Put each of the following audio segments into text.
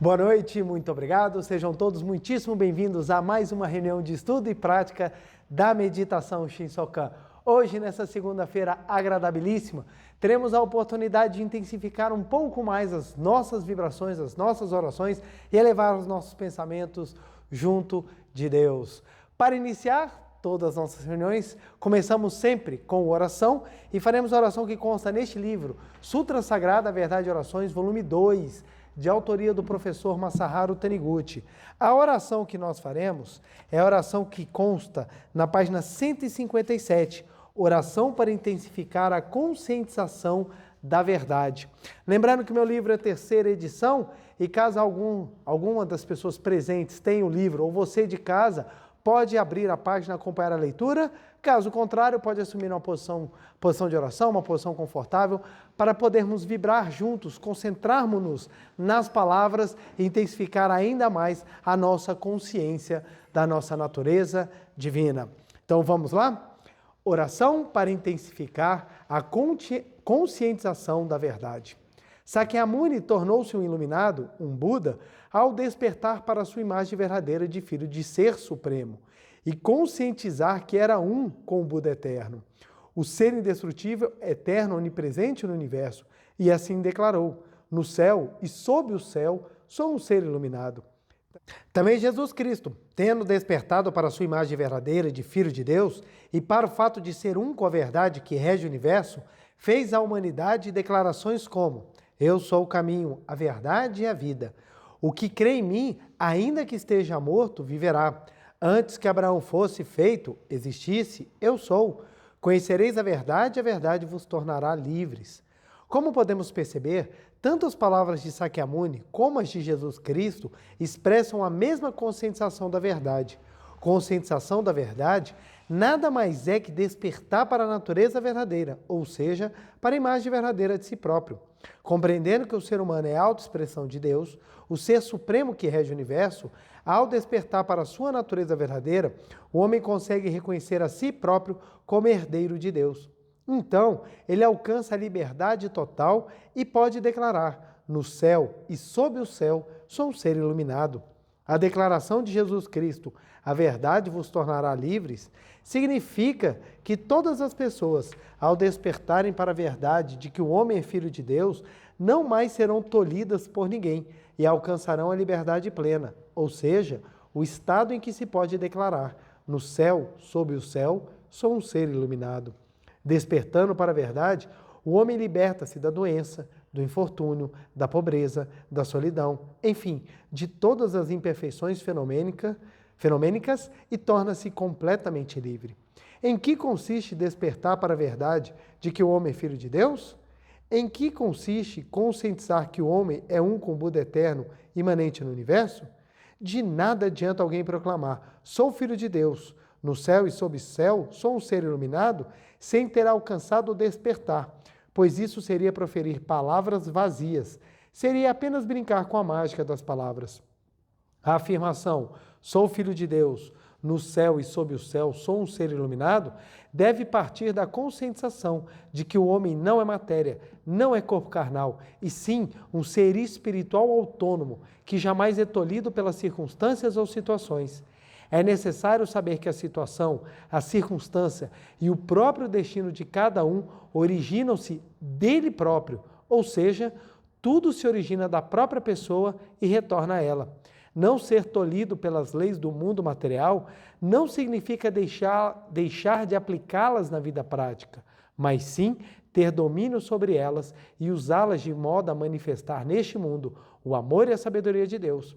Boa noite, muito obrigado. Sejam todos muitíssimo bem-vindos a mais uma reunião de estudo e prática da meditação Shinsokan. Hoje, nessa segunda-feira agradabilíssima, teremos a oportunidade de intensificar um pouco mais as nossas vibrações, as nossas orações e elevar os nossos pensamentos junto de Deus. Para iniciar todas as nossas reuniões, começamos sempre com oração e faremos a oração que consta neste livro, Sutra Sagrada, Verdade e Orações, volume 2, de autoria do professor Masaharu Taniguchi. A oração que nós faremos é a oração que consta na página 157, oração para intensificar a conscientização da verdade. Lembrando que meu livro é a terceira edição e caso alguma das pessoas presentes tenha o livro ou você de casa, pode abrir a página e acompanhar a leitura. Caso contrário, pode assumir uma posição de oração, uma posição confortável, para podermos vibrar juntos, concentrarmos-nos nas palavras e intensificar ainda mais a nossa consciência da nossa natureza divina. Então vamos lá? Oração para intensificar a conscientização da verdade. Sakyamuni tornou-se um iluminado, um Buda, ao despertar para a sua imagem verdadeira de filho de ser supremo e conscientizar que era um com o Buda eterno, o ser indestrutível, eterno, onipresente no universo, e assim declarou: no céu e sob o céu sou um ser iluminado. Também Jesus Cristo, tendo despertado para a sua imagem verdadeira de Filho de Deus e para o fato de ser um com a verdade que rege o universo, fez à humanidade declarações como: eu sou o caminho, a verdade e a vida. O que crê em mim, ainda que esteja morto, viverá. Antes que Abraão fosse feito, existisse, eu sou. Conhecereis a verdade vos tornará livres. Como podemos perceber, tanto as palavras de Sakyamuni como as de Jesus Cristo expressam a mesma conscientização da verdade. Conscientização da verdade nada mais é que despertar para a natureza verdadeira, ou seja, para a imagem verdadeira de si próprio. Compreendendo que o ser humano é a autoexpressão de Deus, o ser supremo que rege o universo, ao despertar para a sua natureza verdadeira, o homem consegue reconhecer a si próprio como herdeiro de Deus. Então, ele alcança a liberdade total e pode declarar: no céu e sob o céu sou um ser iluminado. A declaração de Jesus Cristo, a verdade vos tornará livres, significa que todas as pessoas, ao despertarem para a verdade de que o homem é filho de Deus, não mais serão tolhidas por ninguém e alcançarão a liberdade plena, ou seja, o estado em que se pode declarar: no céu, sob o céu, sou um ser iluminado. Despertando para a verdade, o homem liberta-se da doença, do infortúnio, da pobreza, da solidão, enfim, de todas as imperfeições fenomênicas e torna-se completamente livre. Em que consiste despertar para a verdade de que o homem é filho de Deus? Em que consiste conscientizar que o homem é um com o Buda eterno, imanente no universo? De nada adianta alguém proclamar: sou filho de Deus, no céu e sob o céu sou um ser iluminado, sem ter alcançado o despertar, pois isso seria proferir palavras vazias, seria apenas brincar com a mágica das palavras. A afirmação, sou filho de Deus, no céu e sob o céu sou um ser iluminado, deve partir da conscientização de que o homem não é matéria, não é corpo carnal, e sim um ser espiritual autônomo, que jamais é tolhido pelas circunstâncias ou situações. É necessário saber que a situação, a circunstância e o próprio destino de cada um originam-se dele próprio, ou seja, tudo se origina da própria pessoa e retorna a ela. Não ser tolhido pelas leis do mundo material não significa deixar de aplicá-las na vida prática, mas sim ter domínio sobre elas e usá-las de modo a manifestar neste mundo o amor e a sabedoria de Deus.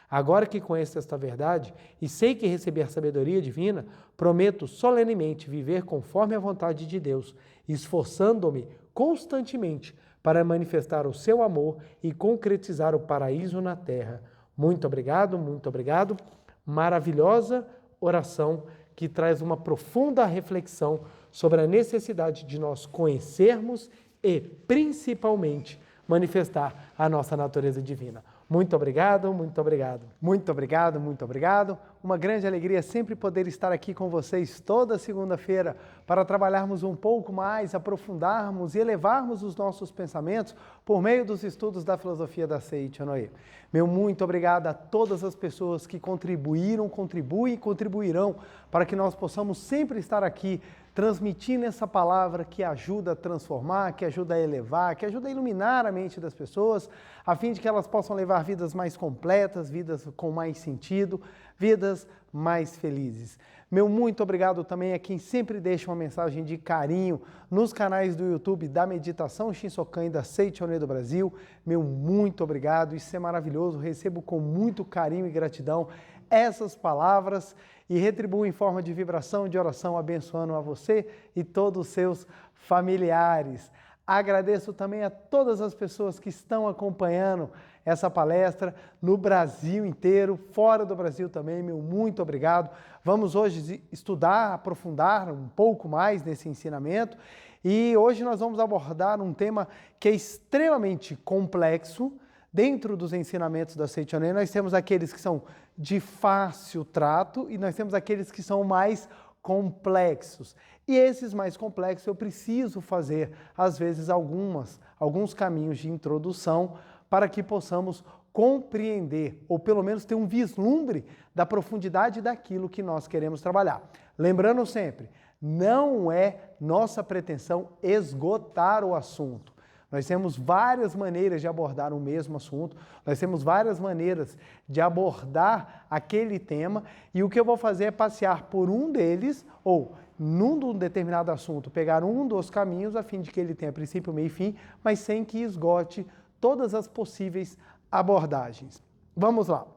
Agora que conheço esta verdade e sei que receber a sabedoria divina, prometo solenemente viver conforme a vontade de Deus, esforçando-me constantemente para manifestar o seu amor e concretizar o paraíso na terra. Muito obrigado, muito obrigado. Maravilhosa oração que traz uma profunda reflexão sobre a necessidade de nós conhecermos e, principalmente, manifestar a nossa natureza divina. Muito obrigado, muito obrigado. Muito obrigado, muito obrigado. Uma grande alegria sempre poder estar aqui com vocês toda segunda-feira para trabalharmos um pouco mais, aprofundarmos e elevarmos os nossos pensamentos por meio dos estudos da filosofia da Seiichi Noe. Meu muito obrigado a todas as pessoas que contribuíram, contribuem e contribuirão para que nós possamos sempre estar aqui transmitindo essa palavra que ajuda a transformar, que ajuda a elevar, que ajuda a iluminar a mente das pessoas, a fim de que elas possam levar vidas mais completas, vidas com mais sentido, vidas mais felizes. Meu muito obrigado também a quem sempre deixa uma mensagem de carinho nos canais do YouTube da Meditação Shinsokan e da Seiichi Noe do Brasil. Meu muito obrigado, isso é maravilhoso, recebo com muito carinho e gratidão essas palavras e retribuo em forma de vibração, de oração, abençoando a você e todos os seus familiares. Agradeço também a todas as pessoas que estão acompanhando essa palestra no Brasil inteiro, fora do Brasil também, meu muito obrigado. Vamos hoje estudar, aprofundar um pouco mais nesse ensinamento e hoje nós vamos abordar um tema que é extremamente complexo. Dentro dos ensinamentos da Seiichi Noe, nós temos aqueles que são de fácil trato e nós temos aqueles que são mais complexos. E esses mais complexos eu preciso fazer, às vezes, alguns caminhos de introdução para que possamos compreender, ou pelo menos ter um vislumbre da profundidade daquilo que nós queremos trabalhar. Lembrando sempre, não é nossa pretensão esgotar o assunto. Nós temos várias maneiras de abordar o mesmo assunto, nós temos várias maneiras de abordar aquele tema e o que eu vou fazer é passear por um deles ou, num determinado assunto, pegar um dos caminhos a fim de que ele tenha princípio, meio e fim, mas sem que esgote todas as possíveis abordagens. Vamos lá.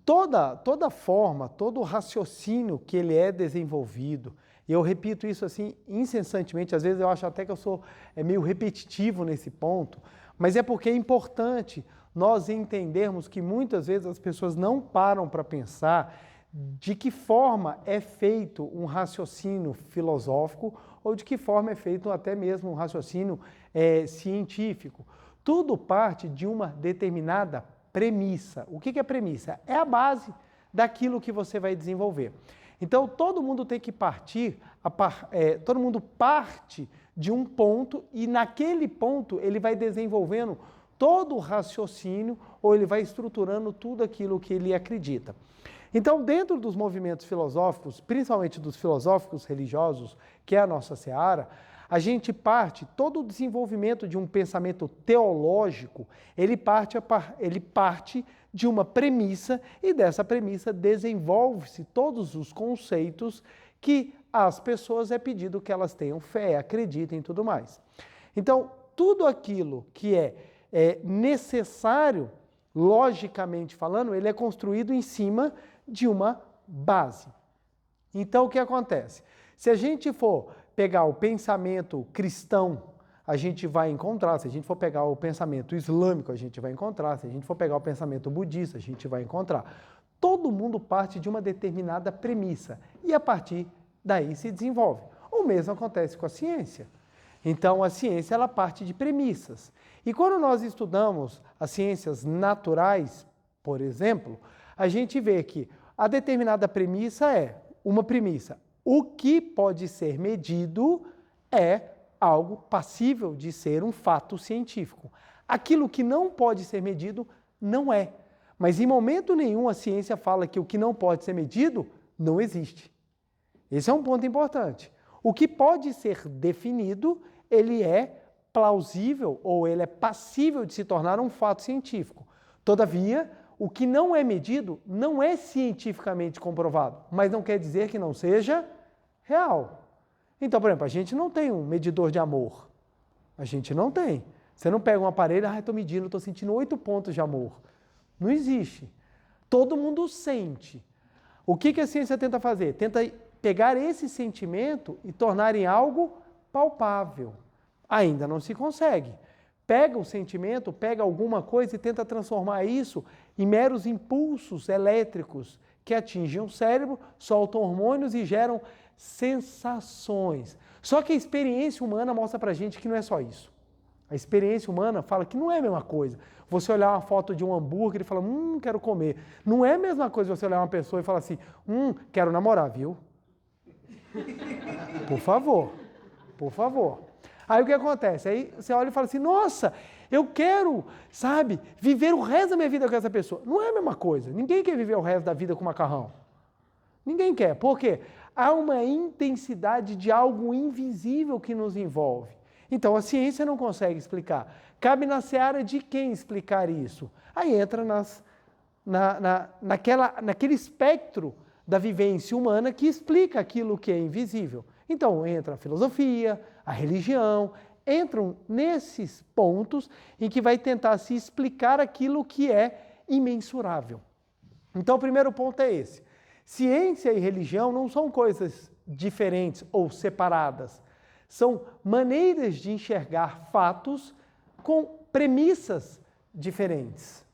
Toda forma, todo raciocínio que ele é desenvolvido, e eu repito isso assim incessantemente, às vezes eu acho até que eu sou meio repetitivo nesse ponto, mas é porque é importante nós entendermos que muitas vezes as pessoas não param para pensar de que forma é feito um raciocínio filosófico ou de que forma é feito até mesmo um raciocínio científico. Tudo parte de uma determinada premissa. O que é premissa? É a base daquilo que você vai desenvolver. Então, todo mundo tem que partir, todo mundo parte de um ponto e naquele ponto ele vai desenvolvendo todo o raciocínio ou ele vai estruturando tudo aquilo que ele acredita. Então, dentro dos movimentos filosóficos, principalmente dos filosóficos religiosos, que é a nossa seara, a gente parte, todo o desenvolvimento de um pensamento teológico, ele parte de uma premissa e dessa premissa desenvolve-se todos os conceitos que às pessoas é pedido que elas tenham fé, acreditem e tudo mais. Então, tudo aquilo que é necessário, logicamente falando, ele é construído em cima de uma base. Então, o que acontece? Se a gente for pegar o pensamento cristão, a gente vai encontrar, se a gente for pegar o pensamento islâmico, a gente vai encontrar, se a gente for pegar o pensamento budista, a gente vai encontrar. Todo mundo parte de uma determinada premissa e a partir daí se desenvolve. O mesmo acontece com a ciência. Então, a ciência ela parte de premissas. E quando nós estudamos as ciências naturais, por exemplo, a gente vê que a determinada premissa é uma premissa. O que pode ser medido é algo passível de ser um fato científico. Aquilo que não pode ser medido não é. Mas em momento nenhum a ciência fala que o que não pode ser medido não existe. Esse é um ponto importante. O que pode ser definido, ele é plausível ou ele é passível de se tornar um fato científico. Todavia, o que não é medido não é cientificamente comprovado, mas não quer dizer que não seja real. Então, por exemplo, a gente não tem um medidor de amor. A gente não tem. Você não pega um aparelho, estou medindo, estou sentindo 8 pontos de amor. Não existe. Todo mundo sente. O que a ciência tenta fazer? Tenta pegar esse sentimento e tornar em algo palpável. Ainda não se consegue. Pega o sentimento, pega alguma coisa e tenta transformar isso em meros impulsos elétricos que atingem o cérebro, soltam hormônios e geram sensações. Só que a experiência humana mostra pra gente que não é só isso. A experiência humana fala que não é a mesma coisa. Você olhar uma foto de um hambúrguer e falar, quero comer. Não é a mesma coisa você olhar uma pessoa e falar assim, quero namorar, viu? Por favor, por favor. Aí o que acontece? Aí você olha e fala assim, nossa, eu quero, sabe, viver o resto da minha vida com essa pessoa. Não é a mesma coisa. Ninguém quer viver o resto da vida com macarrão. Ninguém quer. Por quê? Há uma intensidade de algo invisível que nos envolve. Então, a ciência não consegue explicar. Cabe na seara de quem explicar isso? Aí entra naquele espectro da vivência humana que explica aquilo que é invisível. Então, entra a filosofia, a religião, entram nesses pontos em que vai tentar se explicar aquilo que é imensurável. Então, o primeiro ponto é esse. Ciência e religião não são coisas diferentes ou separadas. São maneiras de enxergar fatos com premissas diferentes.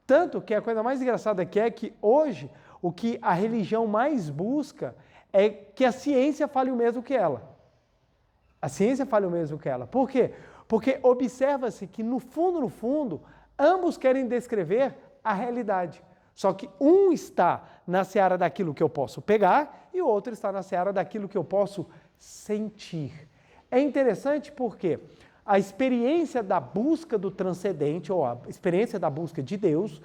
Tanto que a coisa mais engraçada que é que hoje o que a religião mais busca é que a ciência fale o mesmo que ela. A ciência fale o mesmo que ela. Por quê? Porque observa-se que no fundo, ambos querem descrever a realidade. Só que um está na seara daquilo que eu posso pegar e o outro está na seara daquilo que eu posso sentir. É interessante porque a experiência da busca do transcendente, ou a experiência da busca de Deus,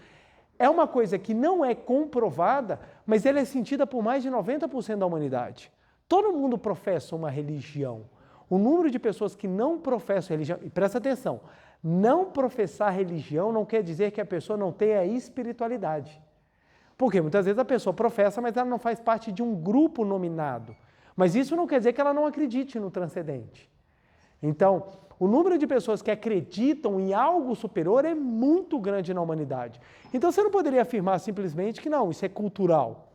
é uma coisa que não é comprovada, mas ela é sentida por mais de 90% da humanidade. Todo mundo professa uma religião. O número de pessoas que não professam religião, e presta atenção, não professar religião não quer dizer que a pessoa não tenha espiritualidade. Porque muitas vezes a pessoa professa, mas ela não faz parte de um grupo nominado. Mas isso não quer dizer que ela não acredite no transcendente. Então, o número de pessoas que acreditam em algo superior é muito grande na humanidade. Então você não poderia afirmar simplesmente que não, isso é cultural.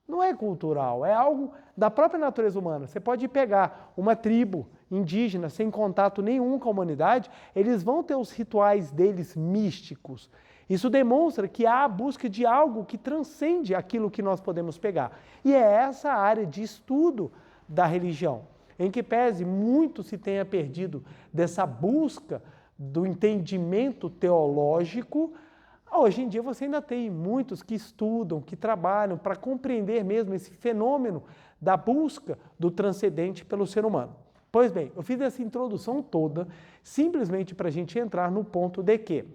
Não é cultural, é algo da própria natureza humana. Você pode pegar uma tribo indígena sem contato nenhum com a humanidade, eles vão ter os rituais deles místicos. Isso demonstra que há a busca de algo que transcende aquilo que nós podemos pegar. E é essa a área de estudo da religião, em que pese muito se tenha perdido dessa busca do entendimento teológico. Hoje em dia você ainda tem muitos que estudam, que trabalham para compreender mesmo esse fenômeno da busca do transcendente pelo ser humano. Pois bem, eu fiz essa introdução toda simplesmente para a gente entrar no ponto de que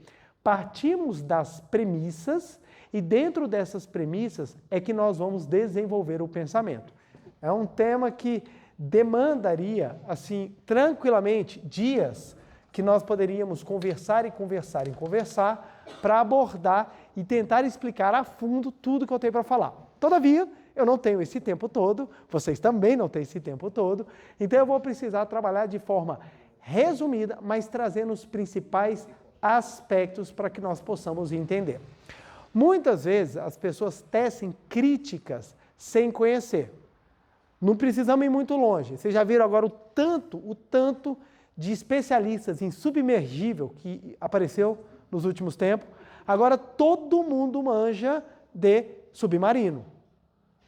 partimos das premissas e dentro dessas premissas é que nós vamos desenvolver o pensamento. É um tema que demandaria, assim, tranquilamente, dias que nós poderíamos conversar para abordar e tentar explicar a fundo tudo que eu tenho para falar. Todavia, eu não tenho esse tempo todo, vocês também não têm esse tempo todo, então eu vou precisar trabalhar de forma resumida, mas trazendo os principais aspectos para que nós possamos entender. Muitas vezes as pessoas tecem críticas sem conhecer. Não precisamos ir muito longe. Vocês já viram agora o tanto de especialistas em submergível que apareceu nos últimos tempos. Agora todo mundo manja de submarino.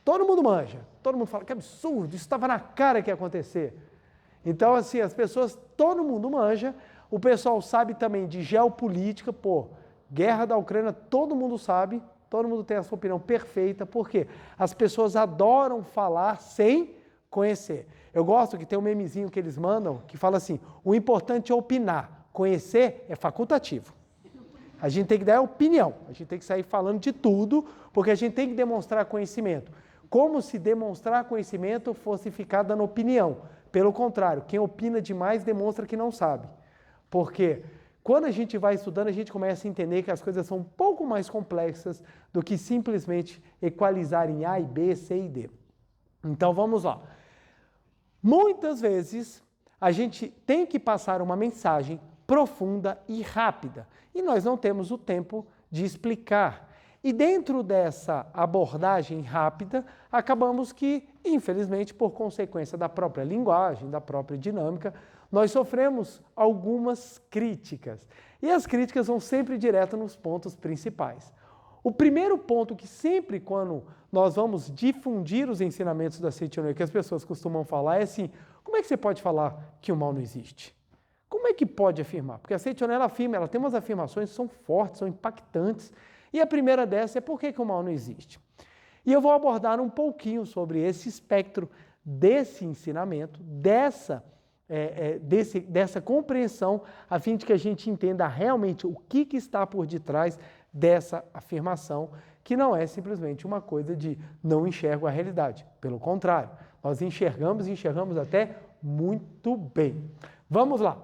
Todo mundo manja. Todo mundo fala que absurdo, isso estava na cara que ia acontecer. Então, assim, as pessoas, todo mundo manja. O pessoal sabe também de geopolítica, guerra da Ucrânia, todo mundo sabe, todo mundo tem a sua opinião perfeita, porque as pessoas adoram falar sem conhecer. Eu gosto que tem um memezinho que eles mandam, que fala assim, o importante é opinar, conhecer é facultativo. A gente tem que dar opinião, a gente tem que sair falando de tudo, porque a gente tem que demonstrar conhecimento. Como se demonstrar conhecimento fosse ficar dando opinião. Pelo contrário, quem opina demais demonstra que não sabe. Porque quando a gente vai estudando, a gente começa a entender que as coisas são um pouco mais complexas do que simplesmente equalizar em A e B, C e D. Então vamos lá. Muitas vezes a gente tem que passar uma mensagem profunda e rápida e nós não temos o tempo de explicar. E dentro dessa abordagem rápida, acabamos que, infelizmente, por consequência da própria linguagem, da própria dinâmica, nós sofremos algumas críticas. E as críticas vão sempre direto nos pontos principais. O primeiro ponto que sempre, quando nós vamos difundir os ensinamentos da Seiichi no Uemura, que as pessoas costumam falar é assim, como é que você pode falar que o mal não existe? Como é que pode afirmar? Porque a Seitonê, ela afirma, ela tem umas afirmações que são fortes, são impactantes. E a primeira dessa é por que o mal não existe. E eu vou abordar um pouquinho sobre esse espectro desse ensinamento, dessa compreensão, a fim de que a gente entenda realmente o que está por detrás dessa afirmação, que não é simplesmente uma coisa de não enxergo a realidade. Pelo contrário, nós enxergamos e enxergamos até muito bem. Vamos lá.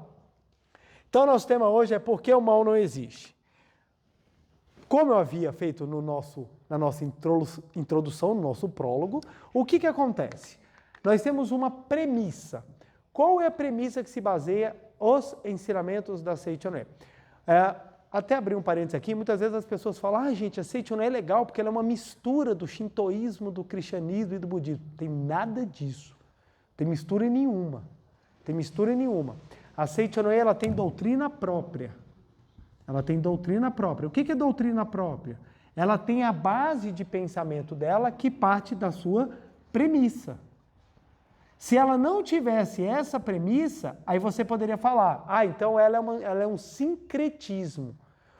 Então, nosso tema hoje é por que o mal não existe. Como eu havia feito na nossa introdução, no nosso prólogo, o que acontece? Nós temos uma premissa. Qual é a premissa que se baseia os ensinamentos da Seitonê? Até abrir um parênteses aqui, muitas vezes as pessoas falam, gente, a Seitonê é legal porque ela é uma mistura do shintoísmo, do cristianismo e do budismo. Tem nada disso. Tem mistura nenhuma. Tem mistura nenhuma. A Seitonê, ela tem doutrina própria. Ela tem doutrina própria. O que é doutrina própria? Ela tem a base de pensamento dela que parte da sua premissa. Se ela não tivesse essa premissa, aí você poderia falar, então ela é um sincretismo.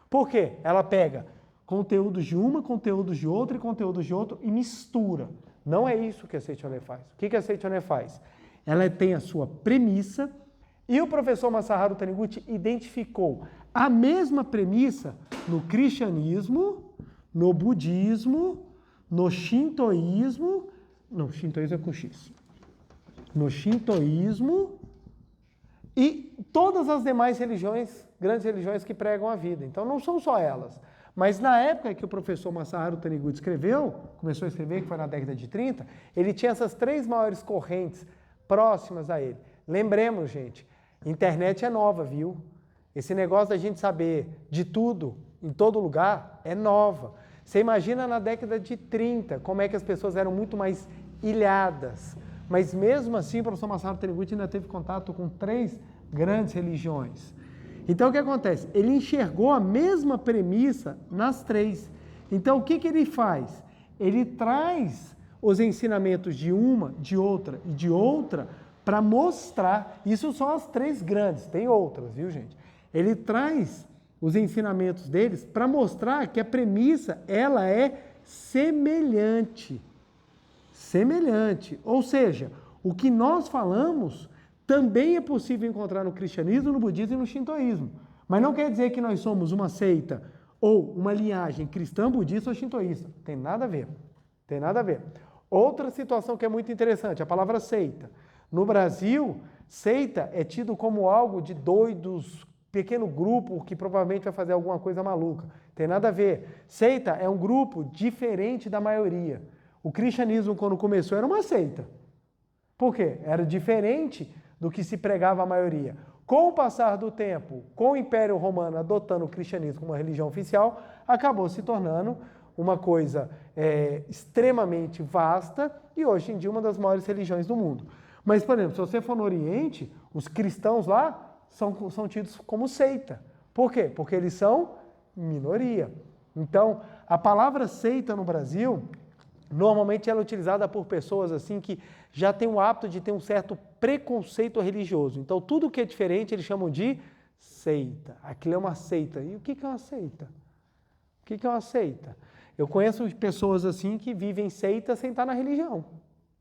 Por quê? Ela pega conteúdos de uma, conteúdos de outra e conteúdos de outro e mistura. Não é isso que a Seitonê faz. O que a Seitonê faz? Ela tem a sua premissa e o professor Masaharu Taniguchi identificou a mesma premissa no cristianismo, no budismo, no shintoísmo, não, shintoísmo é com X, no shintoísmo e todas as demais religiões, grandes religiões que pregam a vida. Então não são só elas. Mas na época que o professor Masaharu Taniguchi começou a escrever, que foi na década de 30, ele tinha essas 3 maiores correntes próximas a ele. Lembremos, gente, internet é nova, viu? Esse negócio da gente saber de tudo, em todo lugar, é nova. Você imagina na década de 30, como é que as pessoas eram muito mais ilhadas. Mas mesmo assim, o professor Masaharu Taniguchi ainda teve contato com 3 grandes religiões. Então, o que acontece? Ele enxergou a mesma premissa nas 3. Então, o que ele faz? Ele traz os ensinamentos de uma, de outra e de outra para mostrar. Isso são as 3 grandes, tem outras, viu, gente? Ele traz os ensinamentos deles para mostrar que a premissa, ela é semelhante. Semelhante. Ou seja, o que nós falamos também é possível encontrar no cristianismo, no budismo e no shintoísmo. Mas não quer dizer que nós somos uma seita ou uma linhagem cristã, budista ou shintoísta. Tem nada a ver. Tem nada a ver. Outra situação que é muito interessante, a palavra seita. No Brasil, seita é tido como algo de doidos, pequeno grupo que provavelmente vai fazer alguma coisa maluca. Tem nada a ver. Seita é um grupo diferente da maioria. O cristianismo, quando começou, era uma seita. Por quê? Era diferente do que se pregava a maioria. Com o passar do tempo, com o Império Romano adotando o cristianismo como uma religião oficial, acabou se tornando uma coisa extremamente vasta e hoje em dia uma das maiores religiões do mundo. Mas, por exemplo, se você for no Oriente, os cristãos lá são tidos como seita. Por quê? Porque eles são minoria. Então, a palavra seita no Brasil, normalmente ela é utilizada por pessoas assim que já têm o hábito de ter um certo preconceito religioso. Então, tudo que é diferente eles chamam de seita. Aquilo é uma seita. E o que é uma seita? O que é uma seita? Eu conheço pessoas assim que vivem seita sem estar na religião.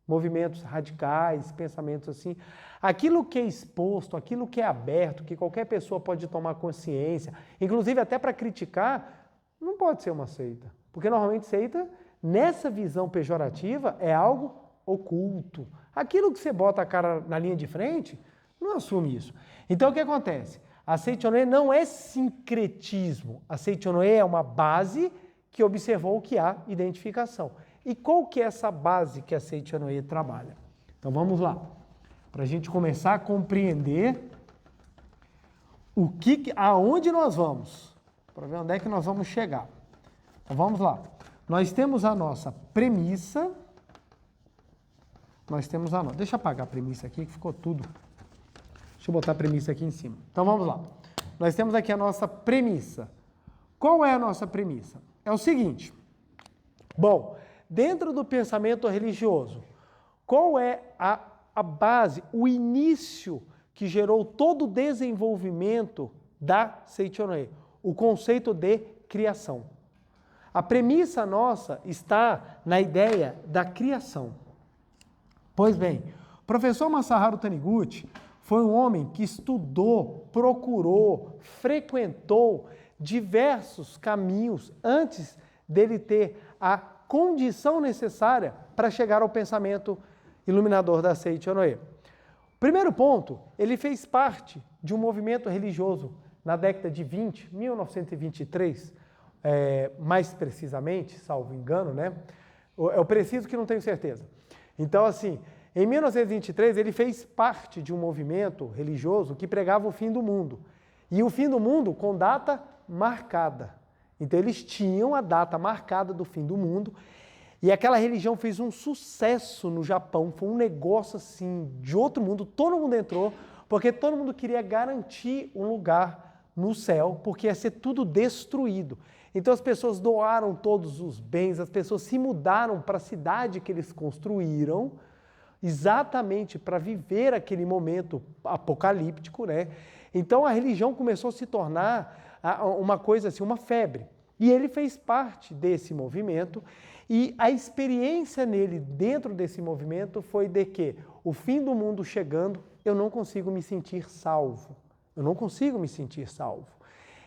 Movimentos radicais, pensamentos assim. Aquilo que é exposto, aquilo que é aberto, que qualquer pessoa pode tomar consciência, inclusive até para criticar, não pode ser uma seita. Porque normalmente seita, nessa visão pejorativa, é algo oculto. Aquilo que você bota a cara na linha de frente, não assume isso. Então o que acontece? A Seitonê não é sincretismo. A Seitonê é uma base que observou que há identificação. E qual que é essa base que a Seitonê trabalha? Então vamos lá. Para a gente começar a compreender aonde nós vamos. Para ver onde é que nós vamos chegar. Então vamos lá. Nós temos a nossa premissa. Deixa eu apagar a premissa aqui que ficou tudo. Deixa eu botar a premissa aqui em cima. Então vamos lá. Nós temos aqui a nossa premissa. Qual é a nossa premissa? É o seguinte. Bom, dentro do pensamento religioso, qual é a base, o início que gerou todo o desenvolvimento da Seichonoye, o conceito de criação. A premissa nossa está na ideia da criação. Pois bem, o professor Masaharu Taniguchi foi um homem que estudou, procurou, frequentou diversos caminhos antes dele ter a condição necessária para chegar ao pensamento iluminador da Seichonoye. Primeiro ponto, ele fez parte de um movimento religioso na década de 20, 1923, mais precisamente, salvo engano, né? É o preciso que não tenho certeza. Então, assim, em 1923, ele fez parte de um movimento religioso que pregava o fim do mundo. E o fim do mundo com data marcada. Então, eles tinham a data marcada do fim do mundo. E aquela religião fez um sucesso no Japão. Foi um negócio, assim, de outro mundo. Todo mundo entrou, porque todo mundo queria garantir um lugar no céu, porque ia ser tudo destruído. Então, as pessoas doaram todos os bens, as pessoas se mudaram para a cidade que eles construíram, exatamente para viver aquele momento apocalíptico, né? Então a religião começou a se tornar uma coisa assim, uma febre. E ele fez parte desse movimento e a experiência nele dentro desse movimento foi de que o fim do mundo chegando, eu não consigo me sentir salvo. Eu não consigo me sentir salvo.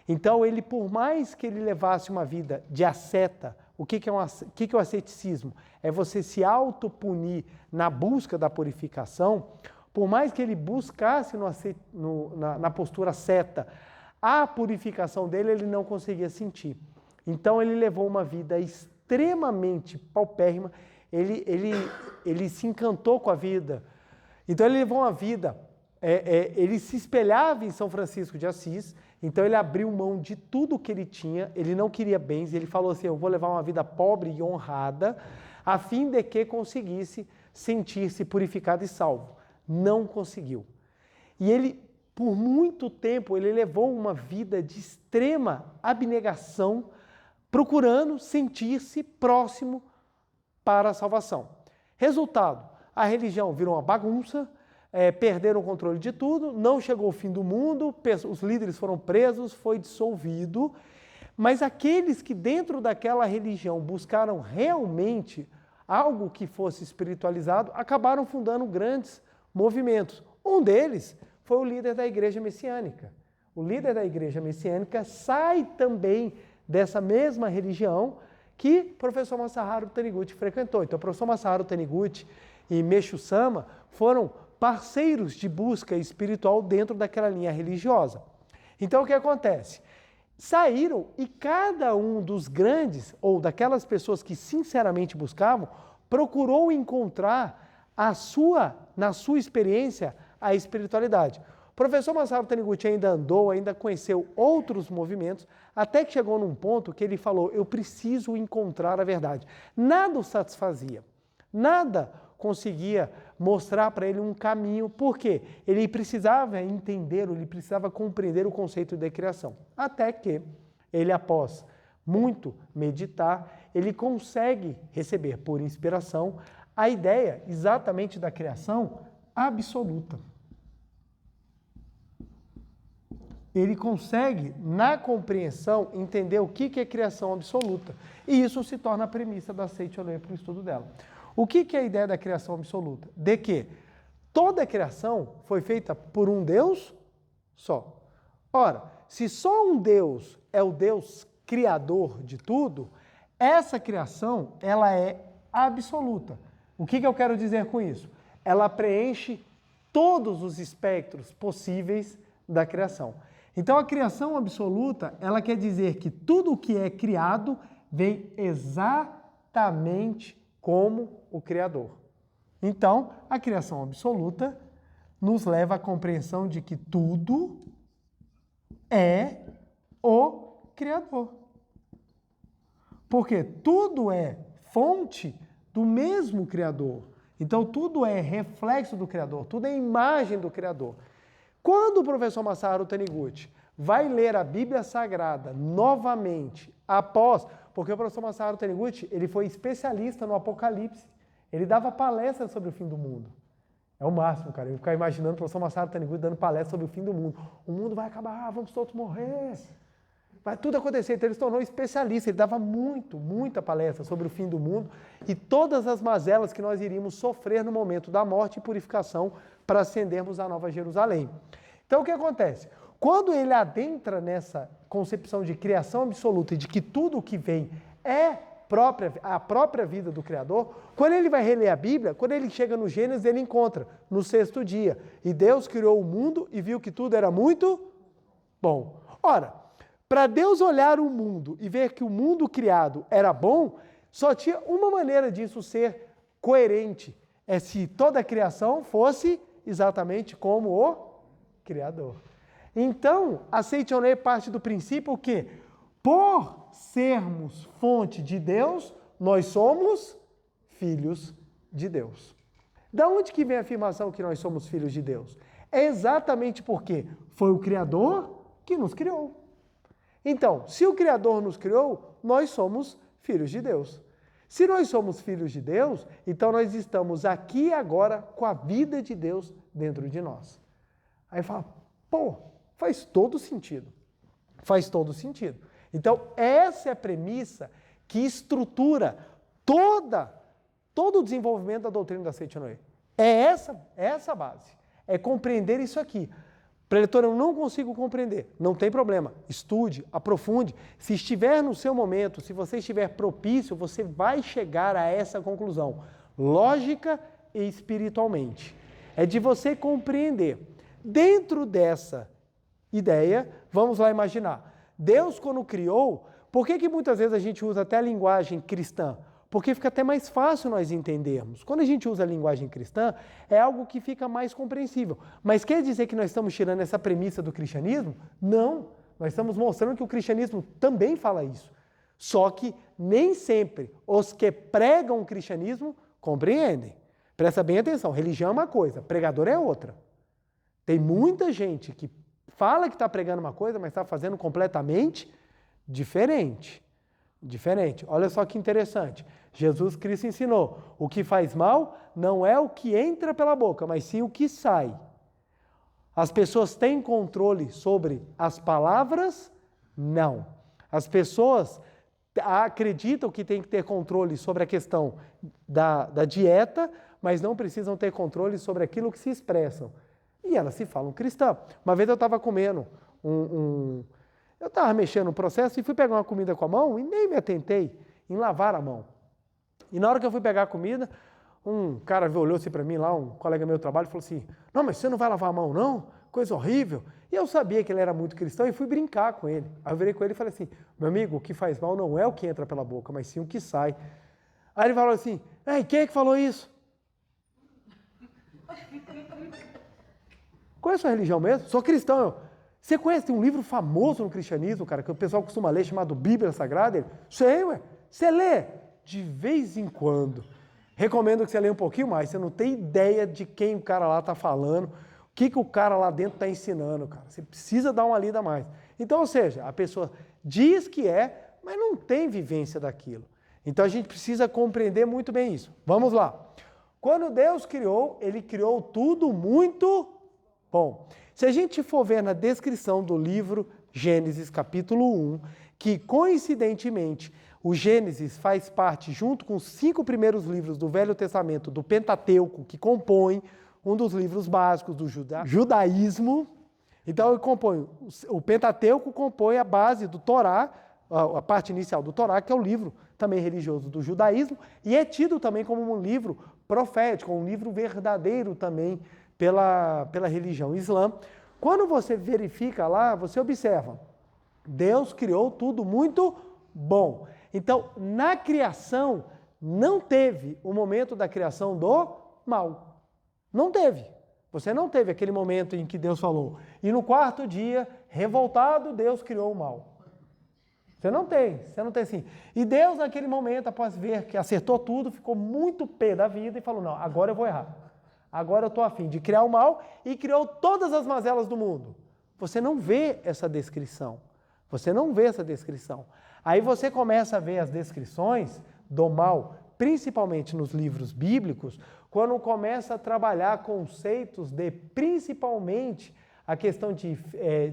Então ele, por mais que ele levasse uma vida de asceta, o que é o asceticismo? É você se autopunir na busca da purificação. Por mais que ele buscasse na postura asceta, a purificação dele ele não conseguia sentir. Então ele levou uma vida extremamente paupérrima, ele se encantou com a vida. Então ele levou uma vida, ele se espelhava em São Francisco de Assis, então ele abriu mão de tudo que ele tinha, ele não queria bens, ele falou assim, eu vou levar uma vida pobre e honrada, a fim de que conseguisse sentir-se purificado e salvo. Não conseguiu. E ele, por muito tempo, ele levou uma vida de extrema abnegação, procurando sentir-se próximo para a salvação. Resultado, a religião virou uma bagunça, perderam o controle de tudo, não chegou o fim do mundo, os líderes foram presos, foi dissolvido, mas aqueles que dentro daquela religião buscaram realmente algo que fosse espiritualizado, acabaram fundando grandes movimentos. Um deles foi o líder da Igreja Messiânica. O líder da Igreja Messiânica sai também dessa mesma religião que o professor Masaharu Taniguchi frequentou. Então, o professor Masaharu Taniguchi e Meishu Sama foram parceiros de busca espiritual dentro daquela linha religiosa. Então, o que acontece? Saíram e cada um dos grandes, ou daquelas pessoas que sinceramente buscavam, procurou encontrar na sua experiência, a espiritualidade. O professor Masaharu Taniguchi ainda andou, ainda conheceu outros movimentos, até que chegou num ponto que ele falou, eu preciso encontrar a verdade. Nada o satisfazia, nada conseguia mostrar para ele um caminho, porque ele precisava entender, ele precisava compreender o conceito de criação. Até que ele, após muito meditar, ele consegue receber por inspiração a ideia exatamente da criação absoluta. Ele consegue, na compreensão, entender o que é criação absoluta. E isso se torna a premissa da Seichonoye para o estudo dela. O que é a ideia da criação absoluta? De que toda a criação foi feita por um Deus só. Ora, se só um Deus é o Deus criador de tudo, essa criação ela é absoluta. O que eu quero dizer com isso? Ela preenche todos os espectros possíveis da criação. Então, a criação absoluta, ela quer dizer que tudo o que é criado vem exatamente como o Criador. Então, a criação absoluta nos leva à compreensão de que tudo é o Criador. Porque tudo é fonte do mesmo Criador. Então, tudo é reflexo do Criador, tudo é imagem do Criador. Quando o professor Masaharu Taniguchi vai ler a Bíblia Sagrada novamente, porque o professor Masaharu Taniguchi ele foi especialista no Apocalipse, ele dava palestras sobre o fim do mundo. É o máximo, cara. Eu ficar imaginando o professor Massaro Taniguchi dando palestra sobre o fim do mundo. O mundo vai acabar, vamos todos morrer. Vai tudo acontecer. Então ele se tornou especialista. Ele dava muita palestra sobre o fim do mundo e todas as mazelas que nós iríamos sofrer no momento da morte e purificação para ascendermos a Nova Jerusalém. Então o que acontece? Quando ele adentra nessa concepção de criação absoluta e de que tudo o que vem é a própria vida do Criador, quando ele vai reler a Bíblia, quando ele chega no Gênesis, ele encontra no 6º dia. E Deus criou o mundo e viu que tudo era muito bom. Ora, para Deus olhar o mundo e ver que o mundo criado era bom, só tinha uma maneira disso ser coerente. É se toda a criação fosse exatamente como o Criador. Então, a Seitonei parte do princípio que, por sermos fonte de Deus, nós somos filhos de Deus. Da onde que vem a afirmação que nós somos filhos de Deus? É exatamente porque foi o Criador que nos criou. Então, se o Criador nos criou, nós somos filhos de Deus. Se nós somos filhos de Deus, então nós estamos aqui e agora com a vida de Deus dentro de nós. Aí fala, pô, faz todo sentido. Faz todo sentido. Então, essa é a premissa que estrutura todo o desenvolvimento da doutrina da Seitonei. É essa a base. É compreender isso aqui. Preletor, eu não consigo compreender. Não tem problema. Estude, aprofunde. Se estiver no seu momento, se você estiver propício, você vai chegar a essa conclusão. Lógica e espiritualmente. É de você compreender. Dentro dessa ideia, vamos lá imaginar. Deus, quando criou, por que muitas vezes a gente usa até a linguagem cristã? Porque fica até mais fácil nós entendermos. Quando a gente usa a linguagem cristã, é algo que fica mais compreensível. Mas quer dizer que nós estamos tirando essa premissa do cristianismo? Não. Nós estamos mostrando que o cristianismo também fala isso. Só que nem sempre os que pregam o cristianismo compreendem. Presta bem atenção, religião é uma coisa, pregador é outra. Tem muita gente que fala que está pregando uma coisa, mas está fazendo completamente diferente. Olha só que interessante. Jesus Cristo ensinou, o que faz mal não é o que entra pela boca, mas sim o que sai. As pessoas têm controle sobre as palavras? Não. As pessoas acreditam que tem que ter controle sobre a questão da dieta, mas não precisam ter controle sobre aquilo que se expressam. E elas se falam cristã. Uma vez eu estava comendo eu estava mexendo no processo e fui pegar uma comida com a mão e nem me atentei em lavar a mão. E na hora que eu fui pegar a comida, um cara olhou assim para mim lá, um colega meu do trabalho, e falou assim, não, mas você não vai lavar a mão não? Coisa horrível. E eu sabia que ele era muito cristão e fui brincar com ele. Aí eu virei com ele e falei assim, meu amigo, o que faz mal não é o que entra pela boca, mas sim o que sai. Aí ele falou assim, ei, quem é que falou isso? Qual é a sua religião mesmo? Sou cristão. Você conhece um livro famoso no cristianismo, cara, que o pessoal costuma ler, chamado Bíblia Sagrada? Ele, sei, ué. Você lê? De vez em quando. Recomendo que você leia um pouquinho mais. Você não tem ideia de quem o cara lá está falando, o que o cara lá dentro está ensinando, cara. Você precisa dar uma lida a mais. Então, ou seja, a pessoa diz que é, mas não tem vivência daquilo. Então, a gente precisa compreender muito bem isso. Vamos lá. Quando Deus criou, Ele criou tudo muito bom. Se a gente for ver na descrição do livro Gênesis, capítulo 1, que coincidentemente o Gênesis faz parte, junto com os 5 primeiros livros do Velho Testamento, do Pentateuco, que compõe um dos livros básicos do judaísmo. Então, o Pentateuco compõe a base do Torá, a parte inicial do Torá, que é o livro também religioso do judaísmo, e é tido também como um livro profético, um livro verdadeiro também, pela religião islã. Quando você verifica lá, você observa, Deus criou tudo muito bom. Então, na criação, não teve o momento da criação do mal. Não teve. Você não teve aquele momento em que Deus falou, e no 4º dia, revoltado, Deus criou o mal. Você não tem assim. E Deus, naquele momento, após ver que acertou tudo, ficou muito pé da vida e falou, não, agora eu vou errar. Agora eu estou a fim de criar o mal e criou todas as mazelas do mundo. Você não vê essa descrição. Aí você começa a ver as descrições do mal principalmente nos livros bíblicos, quando começa a trabalhar conceitos de, principalmente, a questão de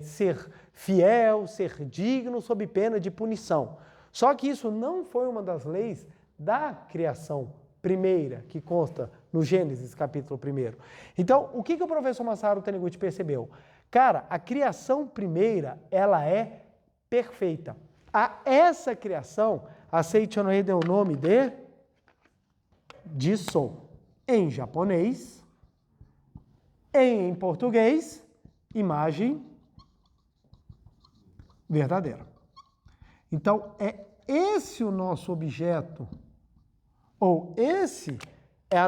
ser fiel, ser digno, sob pena de punição. Só que isso não foi uma das leis da criação primeira, que consta no Gênesis, capítulo 1. Então, o que o professor Masaru Taniguchi percebeu? Cara, a criação primeira, ela é perfeita. A essa criação, a Seichonoe deu o nome de Jiso, em japonês, em português, imagem verdadeira. Então, é esse o nosso objeto, ou esse é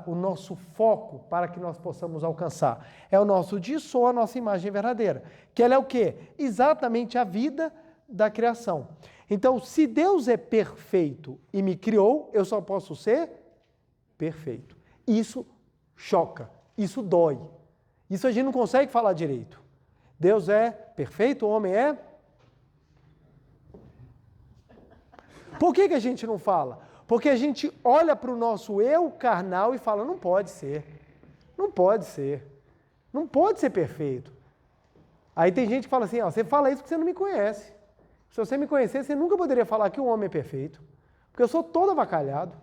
o nosso foco para que nós possamos alcançar. É o nosso Jiso, a nossa imagem verdadeira. Que ela é o quê? Exatamente a vida da criação. Então, se Deus é perfeito e me criou, eu só posso ser perfeito. Isso choca, isso dói. Isso a gente não consegue falar direito. Deus é perfeito, o homem é... Por que a gente não fala? Porque a gente olha para o nosso eu carnal e fala, não pode ser, não pode ser, não pode ser perfeito. Aí tem gente que fala assim, ó, você fala isso porque você não me conhece. Se você me conhecesse, você nunca poderia falar que o homem é perfeito, porque eu sou todo avacalhado.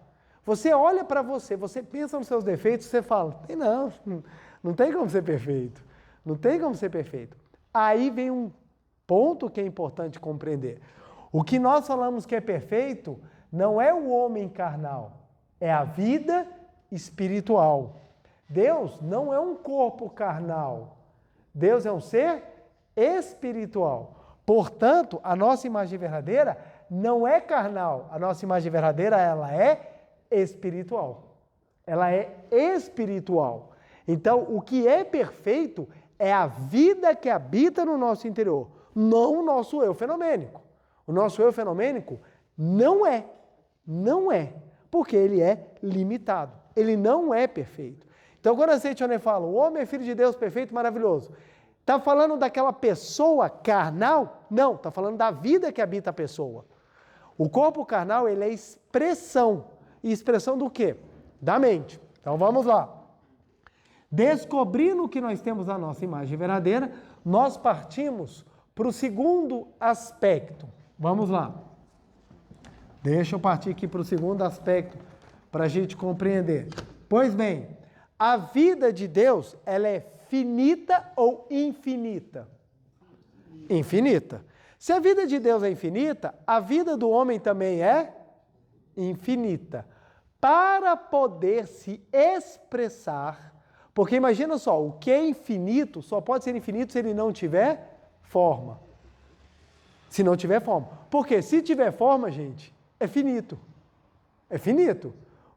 Você olha para você, você pensa nos seus defeitos, você fala, não tem como ser perfeito, não tem como ser perfeito. Aí vem um ponto que é importante compreender. O que nós falamos que é perfeito não é o homem carnal, é a vida espiritual. Deus não é um corpo carnal, Deus é um ser espiritual. Portanto, a nossa imagem verdadeira não é carnal, a nossa imagem verdadeira ela é espiritual. Ela é espiritual. Então, o que é perfeito é a vida que habita no nosso interior, não o nosso eu fenomênico. O nosso eu fenomênico não é, porque ele é limitado, ele não é perfeito. Então, quando a Seichonoe fala, o homem é filho de Deus perfeito, maravilhoso, está falando daquela pessoa carnal? Não, está falando da vida que habita a pessoa. O corpo carnal, ele é expressão. E expressão do quê? Da mente. Então, vamos lá. Descobrindo que nós temos a nossa imagem verdadeira, nós partimos para o segundo aspecto. Vamos lá. Deixa eu partir aqui para o segundo aspecto, para a gente compreender. Pois bem, a vida de Deus, ela é finita ou infinita? Infinita. Se a vida de Deus é infinita, a vida do homem também é infinita. Para poder se expressar, porque imagina só, o que é infinito só pode ser infinito se ele não tiver forma. Se não tiver forma. Porque se tiver forma, gente, é finito. É finito.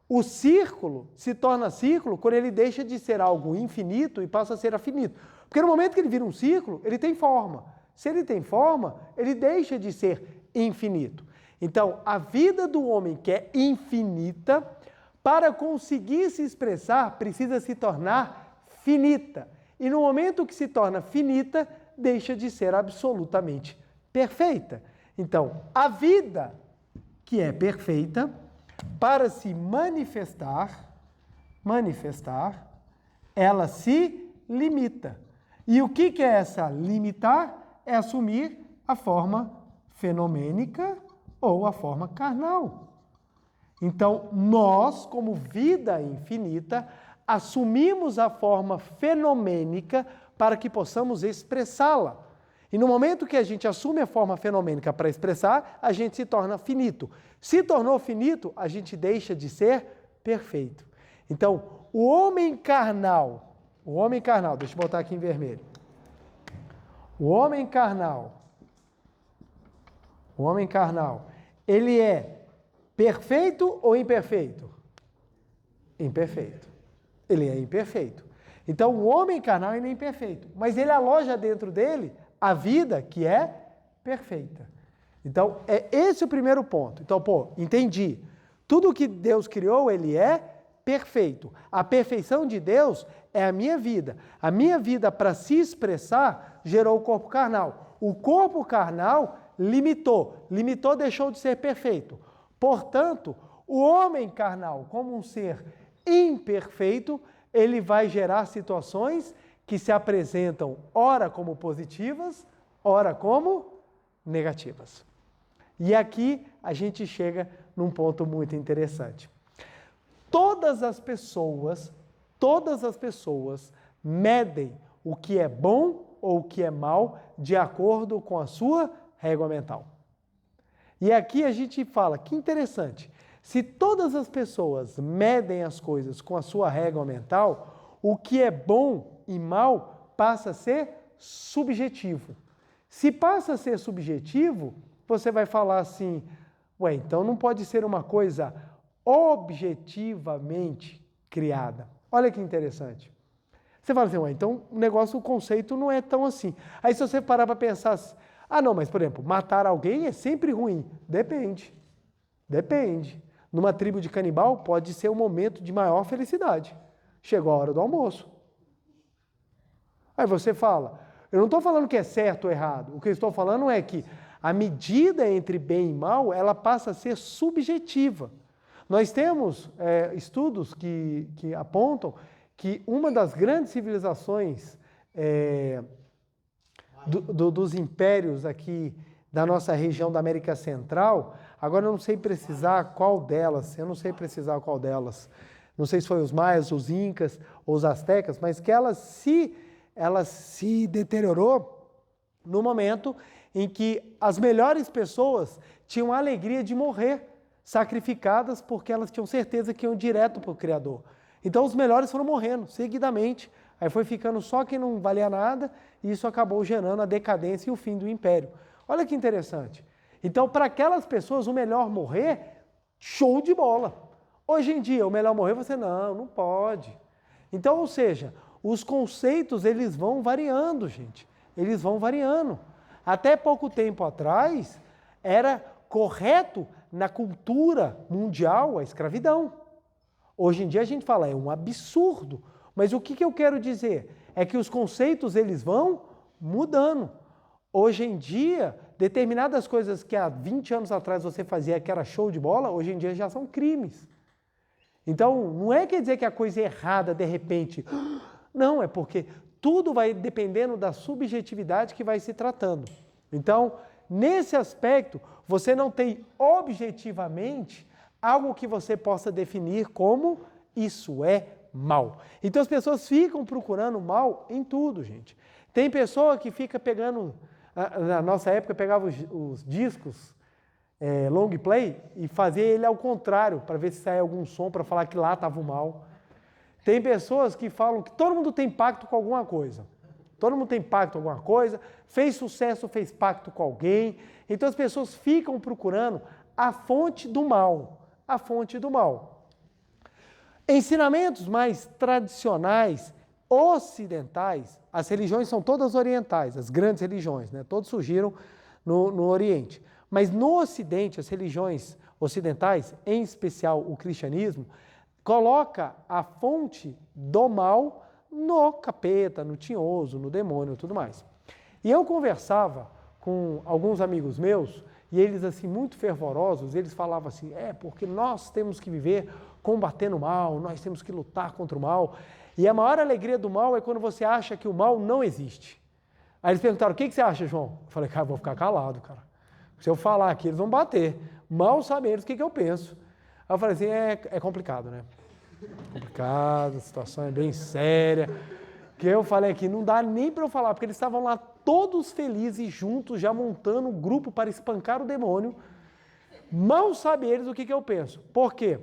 O círculo se torna círculo quando ele deixa de ser algo infinito e passa a ser afinito. Porque no momento que ele vira um círculo, ele tem forma. Se ele tem forma, ele deixa de ser infinito. Então, a vida do homem que é infinita, para conseguir se expressar, precisa se tornar finita. E no momento que se torna finita, deixa de ser absolutamente perfeita. Então, a vida que é perfeita, para se manifestar, ela se limita. E o que é essa limitar? É assumir a forma fenomênica ou a forma carnal. Então, nós, como vida infinita, assumimos a forma fenomênica para que possamos expressá-la. E no momento que a gente assume a forma fenomênica para expressar, a gente se torna finito. Se tornou finito, a gente deixa de ser perfeito. Então, o homem carnal, deixa eu botar aqui em vermelho. O homem carnal, ele é perfeito ou imperfeito? Imperfeito. Ele é imperfeito. Então, o homem carnal ele é imperfeito, mas ele aloja dentro dele a vida que é perfeita. Então, é esse o primeiro ponto. Então, entendi. Tudo que Deus criou, ele é perfeito. A perfeição de Deus é a minha vida. A minha vida, para se expressar, gerou o corpo carnal. O corpo carnal limitou, deixou de ser perfeito. Portanto, O homem carnal, como um ser imperfeito, ele vai gerar situações que se apresentam ora como positivas, ora como negativas. E aqui a gente chega num ponto muito interessante. Todas as pessoas medem o que é bom ou o que é mal de acordo com a sua régua mental. E aqui a gente fala, que interessante, se todas as pessoas medem as coisas com a sua régua mental, o que é bom e mal passa a ser subjetivo. Se passa a ser subjetivo, você vai falar assim, ué, então não pode ser uma coisa objetivamente criada. Olha que interessante. Você fala assim, ué, então o negócio, o conceito não é tão assim. Aí se você parar para pensar assim, ah não, mas por exemplo, matar alguém é sempre ruim. Depende. Numa tribo de canibal pode ser o momento de maior felicidade. Chegou a hora do almoço. Aí você fala, eu não estou falando que é certo ou errado. O que eu estou falando é que a medida entre bem e mal, ela passa a ser subjetiva. Nós temos estudos que apontam que uma das grandes civilizações dos impérios aqui da nossa região da América Central, agora eu não sei precisar qual delas, não sei se foi os maias, os incas ou os astecas, mas que ela se deteriorou no momento em que as melhores pessoas tinham a alegria de morrer, sacrificadas porque elas tinham certeza que iam direto para o Criador. Então os melhores foram morrendo seguidamente, aí foi ficando só quem não valia nada e isso acabou gerando a decadência e o fim do império. Olha que interessante. Então para aquelas pessoas o melhor morrer, show de bola. Hoje em dia o melhor morrer você não pode. Então, ou seja, os conceitos eles vão variando, gente. Eles vão variando. Até pouco tempo atrás era correto na cultura mundial a escravidão. Hoje em dia a gente fala, é um absurdo. Mas o que eu quero dizer? É que os conceitos eles vão mudando. Hoje em dia, determinadas coisas que há 20 anos atrás você fazia que era show de bola, hoje em dia já são crimes. Então, não é quer dizer que a coisa é errada de repente. Não, é porque tudo vai dependendo da subjetividade que vai se tratando. Então, nesse aspecto, você não tem objetivamente algo que você possa definir como isso é mal. Então as pessoas ficam procurando mal em tudo, gente. Tem pessoa que fica pegando, na nossa época pegava os discos long play e fazia ele ao contrário, para ver se saia algum som, para falar que lá estava o mal. Tem pessoas que falam que todo mundo tem pacto com alguma coisa. Todo mundo tem pacto com alguma coisa, fez sucesso, fez pacto com alguém. Então as pessoas ficam procurando a fonte do mal. A fonte do mal. Ensinamentos mais tradicionais, ocidentais, as religiões são todas orientais, as grandes religiões, né? Todos surgiram no Oriente. Mas no Ocidente, as religiões ocidentais, em especial o cristianismo, coloca a fonte do mal no capeta, no tinhoso, no demônio e tudo mais. E eu conversava com alguns amigos meus, e eles assim, muito fervorosos, eles falavam assim, porque nós temos que viver combatendo o mal, nós temos que lutar contra o mal. E a maior alegria do mal é quando você acha que o mal não existe. Aí eles perguntaram, o que você acha, João? Eu falei, cara, eu vou ficar calado, cara. Se eu falar aqui, eles vão bater. Mal sabem eles o que eu penso. Aí eu falei assim, é complicado, né? Complicado, a situação é bem séria. Que eu falei aqui, não dá nem para eu falar, porque eles estavam lá todos felizes juntos, já montando um grupo para espancar o demônio. Mal sabem eles o que eu penso. Por quê?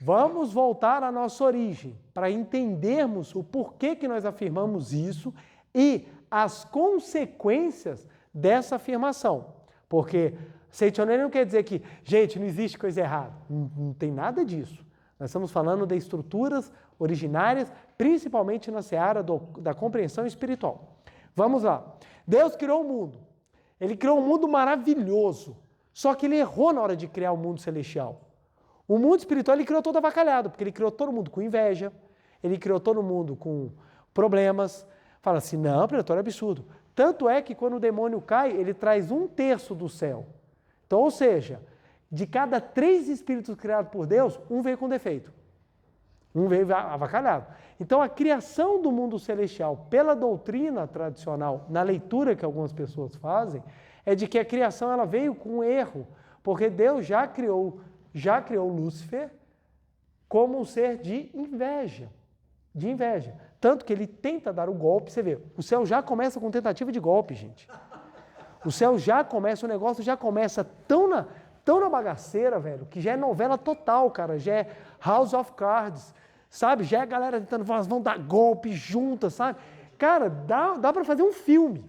Vamos voltar à nossa origem, para entendermos o porquê que nós afirmamos isso e as consequências dessa afirmação. Porque Seitonês não quer dizer que, gente, não existe coisa errada. Não tem nada disso. Nós estamos falando de estruturas originárias, principalmente na seara da compreensão espiritual. Vamos lá. Deus criou o mundo. Ele criou um mundo maravilhoso. Só que ele errou na hora de criar o mundo celestial. O mundo espiritual ele criou todo avacalhado, porque ele criou todo mundo com inveja, ele criou todo mundo com problemas. Fala assim, não, predator é absurdo. Tanto é que quando o demônio cai, ele traz 1/3 do céu. Então, ou seja, de cada 3 espíritos criados por Deus, um veio com defeito. Um veio avacalhado. Então, a criação do mundo celestial, pela doutrina tradicional, na leitura que algumas pessoas fazem, é de que a criação ela veio com erro, porque Deus já criou Lúcifer como um ser de inveja. De inveja. Tanto que ele tenta dar o golpe, você vê, o céu já começa com tentativa de golpe, gente. O céu já começa, o negócio já começa tão na bagaceira, velho, que já é novela total, cara, já é House of Cards, sabe? Já é a galera tentando, vão dar golpe juntas, sabe? Cara, dá para fazer um filme.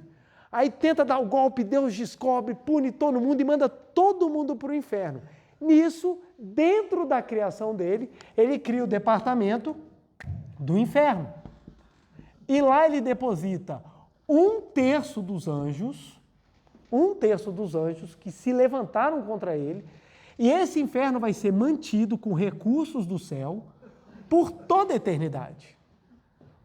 Aí tenta dar o golpe, Deus descobre, pune todo mundo e manda todo mundo para o inferno. Nisso, dentro da criação dele, ele cria o departamento do inferno. E lá ele deposita 1/3 dos anjos, 1/3 dos anjos que se levantaram contra ele, e esse inferno vai ser mantido com recursos do céu por toda a eternidade.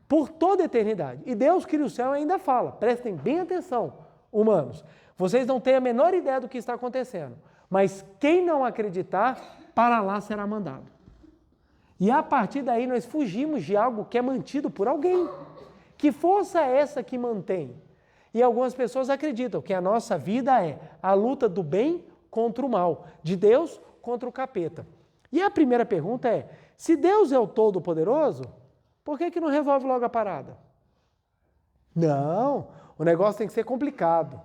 Por toda a eternidade. E Deus cria o céu e ainda fala, prestem bem atenção, humanos, vocês não têm a menor ideia do que está acontecendo, mas quem não acreditar, para lá será mandado. E a partir daí nós fugimos de algo que é mantido por alguém. Que força é essa que mantém? E algumas pessoas acreditam que a nossa vida é a luta do bem contra o mal, de Deus contra o capeta. E a primeira pergunta é, se Deus é o Todo-Poderoso, por que não resolve logo a parada? Não, o negócio tem que ser complicado,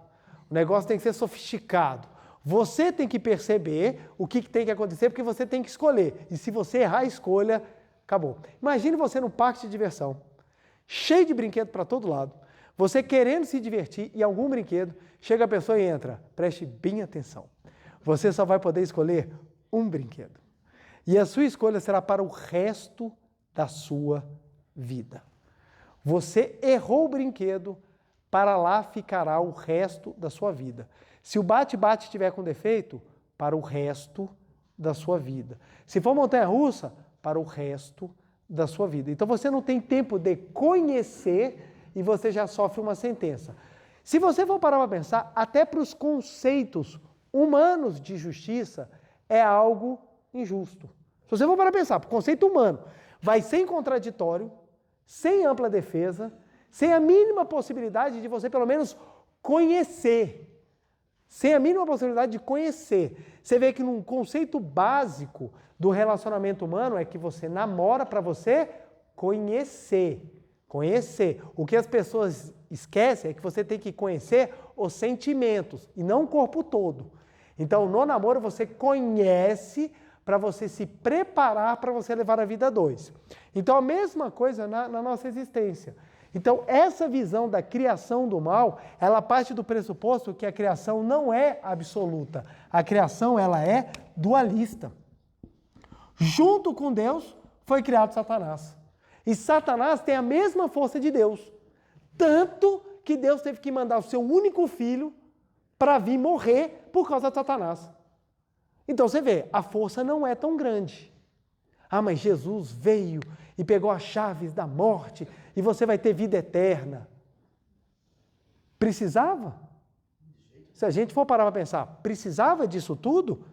o negócio tem que ser sofisticado. Você tem que perceber o que tem que acontecer, porque você tem que escolher. E se você errar a escolha, acabou. Imagine você num parque de diversão, cheio de brinquedo para todo lado, você querendo se divertir e algum brinquedo, chega a pessoa e entra. Preste bem atenção. Você só vai poder escolher um brinquedo. E a sua escolha será para o resto da sua vida. Você errou o brinquedo, para lá ficará o resto da sua vida. Se o bate-bate estiver com defeito, para o resto da sua vida. Se for montanha-russa, para o resto da sua vida. Então você não tem tempo de conhecer e você já sofre uma sentença. Se você for parar para pensar, até para os conceitos humanos de justiça, é algo injusto. Se você for parar para pensar, para o conceito humano, vai sem contraditório, sem ampla defesa, sem a mínima possibilidade de você pelo menos conhecer. Sem a mínima possibilidade de conhecer. Você vê que num conceito básico do relacionamento humano é que você namora para você conhecer. Conhecer. O que as pessoas esquecem é que você tem que conhecer os sentimentos e não o corpo todo. Então, no namoro você conhece para você se preparar para você levar a vida a dois. Então, a mesma coisa na nossa existência. Então, essa visão da criação do mal, ela parte do pressuposto que a criação não é absoluta. A criação, ela é dualista. Junto com Deus, foi criado Satanás. E Satanás tem a mesma força de Deus. Tanto que Deus teve que mandar o seu único filho para vir morrer por causa de Satanás. Então, você vê, a força não é tão grande. Ah, mas Jesus veio e pegou as chaves da morte e você vai ter vida eterna. Precisava? Se a gente for parar para pensar, precisava disso tudo?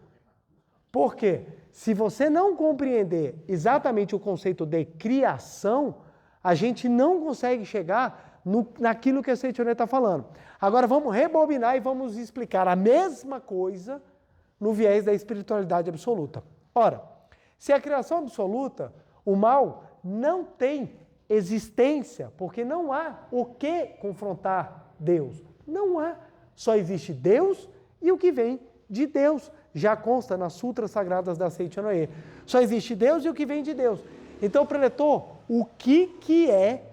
Por quê? Se você não compreender exatamente o conceito de criação, a gente não consegue chegar naquilo que a Seitonê está falando. Agora vamos rebobinar e vamos explicar a mesma coisa no viés da espiritualidade absoluta. Ora, se a criação absoluta, o mal não tem existência, porque não há o que confrontar Deus. Não há. Só existe Deus e o que vem de Deus. Já consta nas sutras sagradas da Seitonê. Só existe Deus e o que vem de Deus. Então, preletor, o que é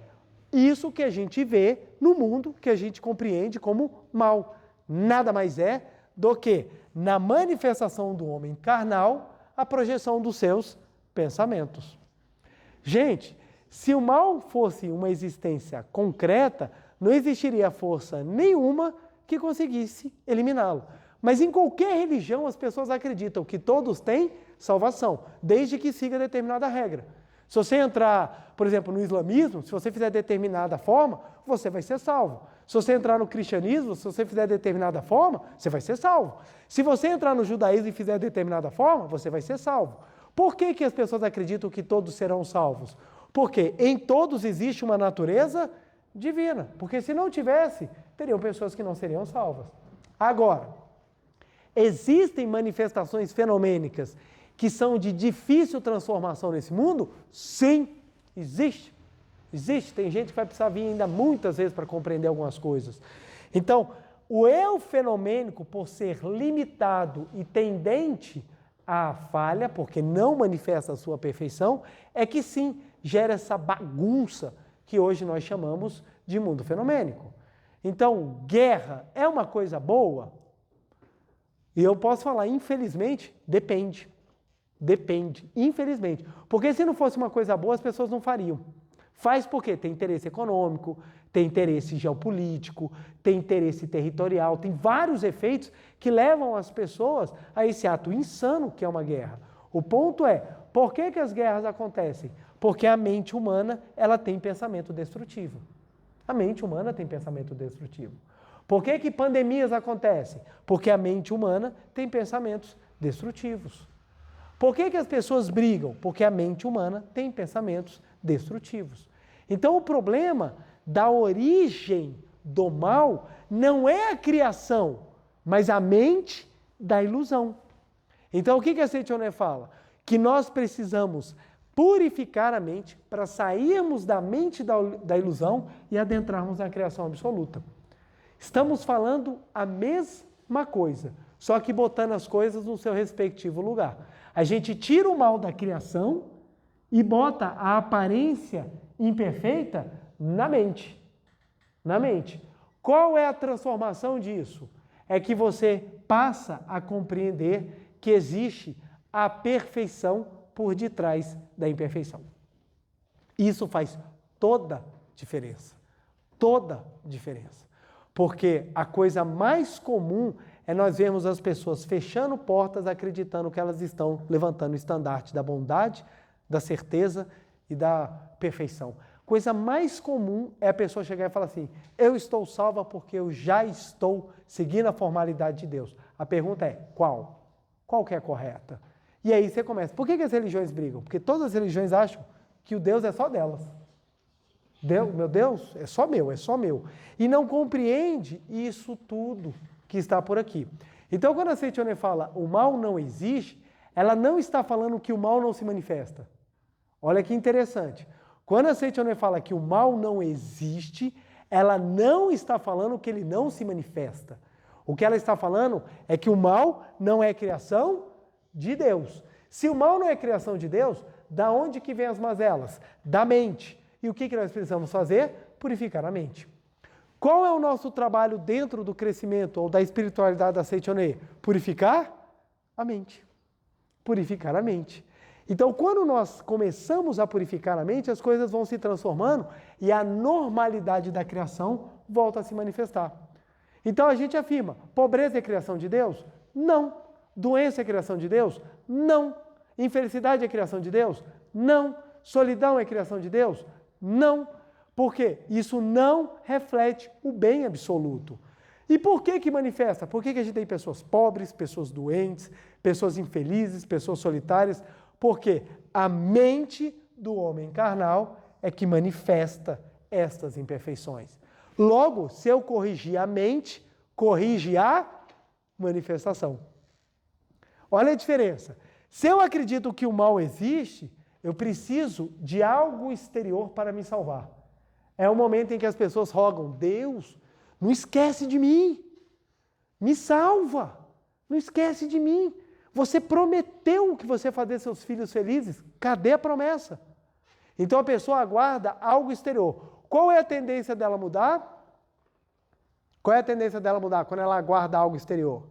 isso que a gente vê no mundo, que a gente compreende como mal? Nada mais é do que, na manifestação do homem carnal, a projeção dos seus pensamentos. Gente, se o mal fosse uma existência concreta, não existiria força nenhuma que conseguisse eliminá-lo. Mas em qualquer religião as pessoas acreditam que todos têm salvação, desde que siga determinada regra. Se você entrar, por exemplo, no islamismo, se você fizer determinada forma, você vai ser salvo. Se você entrar no cristianismo, se você fizer determinada forma, você vai ser salvo. Se você entrar no judaísmo e fizer determinada forma, você vai ser salvo. Por que que as pessoas acreditam que todos serão salvos? Porque em todos existe uma natureza divina. Porque se não tivesse, teriam pessoas que não seriam salvas. Agora, existem manifestações fenomênicas que são de difícil transformação nesse mundo? Sim, existe. Existe. Tem gente que vai precisar vir ainda muitas vezes para compreender algumas coisas. Então, o eu fenomênico, por ser limitado e tendente à falha, porque não manifesta a sua perfeição, é que sim, gera essa bagunça que hoje nós chamamos de mundo fenomênico. Então, guerra é uma coisa boa? E eu posso falar, infelizmente, depende. Depende, infelizmente. Porque se não fosse uma coisa boa, as pessoas não fariam. Faz porque tem interesse econômico, tem interesse geopolítico, tem interesse territorial, tem vários efeitos que levam as pessoas a esse ato insano que é uma guerra. O ponto é, por que que as guerras acontecem? Porque a mente humana, ela tem pensamento destrutivo. A mente humana tem pensamento destrutivo. Por que que pandemias acontecem? Porque a mente humana tem pensamentos destrutivos. Por que que as pessoas brigam? Porque a mente humana tem pensamentos destrutivos. Então, o problema da origem do mal não é a criação, mas a mente da ilusão. Então, o que a Seichoné fala? Que nós precisamos purificar a mente para sairmos da mente da ilusão e adentrarmos na criação absoluta. Estamos falando a mesma coisa, só que botando as coisas no seu respectivo lugar. A gente tira o mal da criação e bota a aparência imperfeita na mente. Na mente. Qual é a transformação disso? É que você passa a compreender que existe a perfeição por detrás da imperfeição. Isso faz toda diferença. Toda diferença. Porque a coisa mais comum é nós vermos as pessoas fechando portas acreditando que elas estão levantando o estandarte da bondade, da certeza e da perfeição. Coisa mais comum é a pessoa chegar e falar assim, eu estou salva porque eu já estou seguindo a formalidade de Deus. A pergunta é, qual? Qual que é a correta? E aí você começa, por que as religiões brigam? Porque todas as religiões acham que o Deus é só delas. Meu Deus é só meu, é só meu. E não compreende isso tudo que está por aqui. Então, quando a Seichoné fala o mal não existe, ela não está falando que o mal não se manifesta. Olha que interessante. Quando a Seichoné fala que o mal não existe, ela não está falando que ele não se manifesta. O que ela está falando é que o mal não é criação de Deus. Se o mal não é criação de Deus, da onde que vem as mazelas? Da mente. E o que nós precisamos fazer? Purificar a mente. Qual é o nosso trabalho dentro do crescimento ou da espiritualidade da Seichoné? Purificar a mente. Purificar a mente. Então, quando nós começamos a purificar a mente, as coisas vão se transformando e a normalidade da criação volta a se manifestar. Então, a gente afirma, pobreza é criação de Deus? Não. Doença é criação de Deus? Não. Infelicidade é criação de Deus? Não. Solidão é criação de Deus? Não. Por quê? Isso não reflete o bem absoluto. E por que manifesta? Por que a gente tem pessoas pobres, pessoas doentes, pessoas infelizes, pessoas solitárias? Porque a mente do homem carnal é que manifesta estas imperfeições. Logo, se eu corrigir a mente, corrige a manifestação. Olha a diferença. Se eu acredito que o mal existe, eu preciso de algo exterior para me salvar. É o momento em que as pessoas rogam, Deus, não esquece de mim, me salva, não esquece de mim. Você prometeu que você ia fazer seus filhos felizes, cadê a promessa? Então a pessoa aguarda algo exterior. Qual é a tendência dela mudar? Qual é a tendência dela mudar quando ela aguarda algo exterior?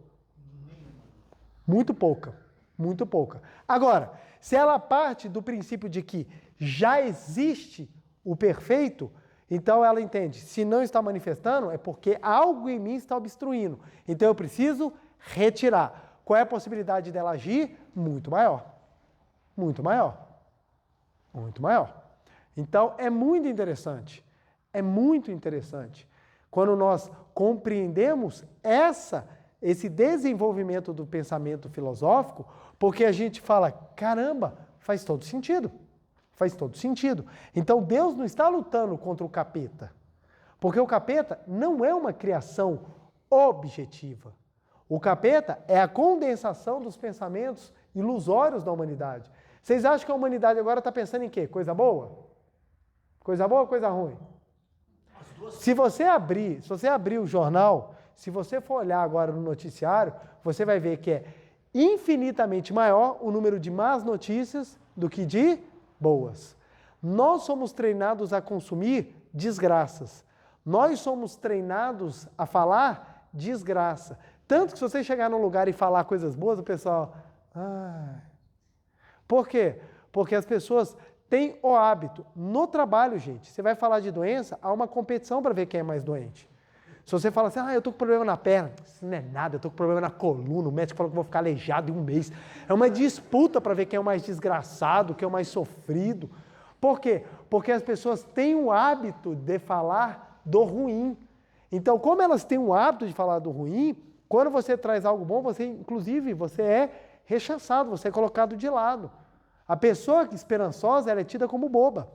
Muito pouca, muito pouca. Agora, se ela parte do princípio de que já existe o perfeito, então ela entende, se não está manifestando, é porque algo em mim está obstruindo. Então eu preciso retirar. Qual é a possibilidade dela agir? Muito maior. Muito maior. Muito maior. Então, é muito interessante. É muito interessante. Quando nós compreendemos esse desenvolvimento do pensamento filosófico, porque a gente fala, caramba, faz todo sentido. Faz todo sentido. Então, Deus não está lutando contra o capeta. Porque o capeta não é uma criação objetiva. O capeta é a condensação dos pensamentos ilusórios da humanidade. Vocês acham que a humanidade agora está pensando em quê? Coisa boa? Coisa boa ou coisa ruim? Se você abrir o jornal, se você for olhar agora no noticiário, você vai ver que é infinitamente maior o número de más notícias do que de boas. Nós somos treinados a consumir desgraças. Nós somos treinados a falar desgraça. Tanto que se você chegar num lugar e falar coisas boas, o pessoal... Por quê? Porque as pessoas têm o hábito. No trabalho, gente, você vai falar de doença, há uma competição para ver quem é mais doente. Se você fala assim, eu estou com problema na perna, isso não é nada, eu estou com problema na coluna, o médico falou que eu vou ficar aleijado em um mês. É uma disputa para ver quem é o mais desgraçado, quem é o mais sofrido. Por quê? Porque as pessoas têm o hábito de falar do ruim. Então, como elas têm o hábito de falar do ruim, quando você traz algo bom, você é rechaçado, você é colocado de lado. A pessoa esperançosa, ela é tida como boba.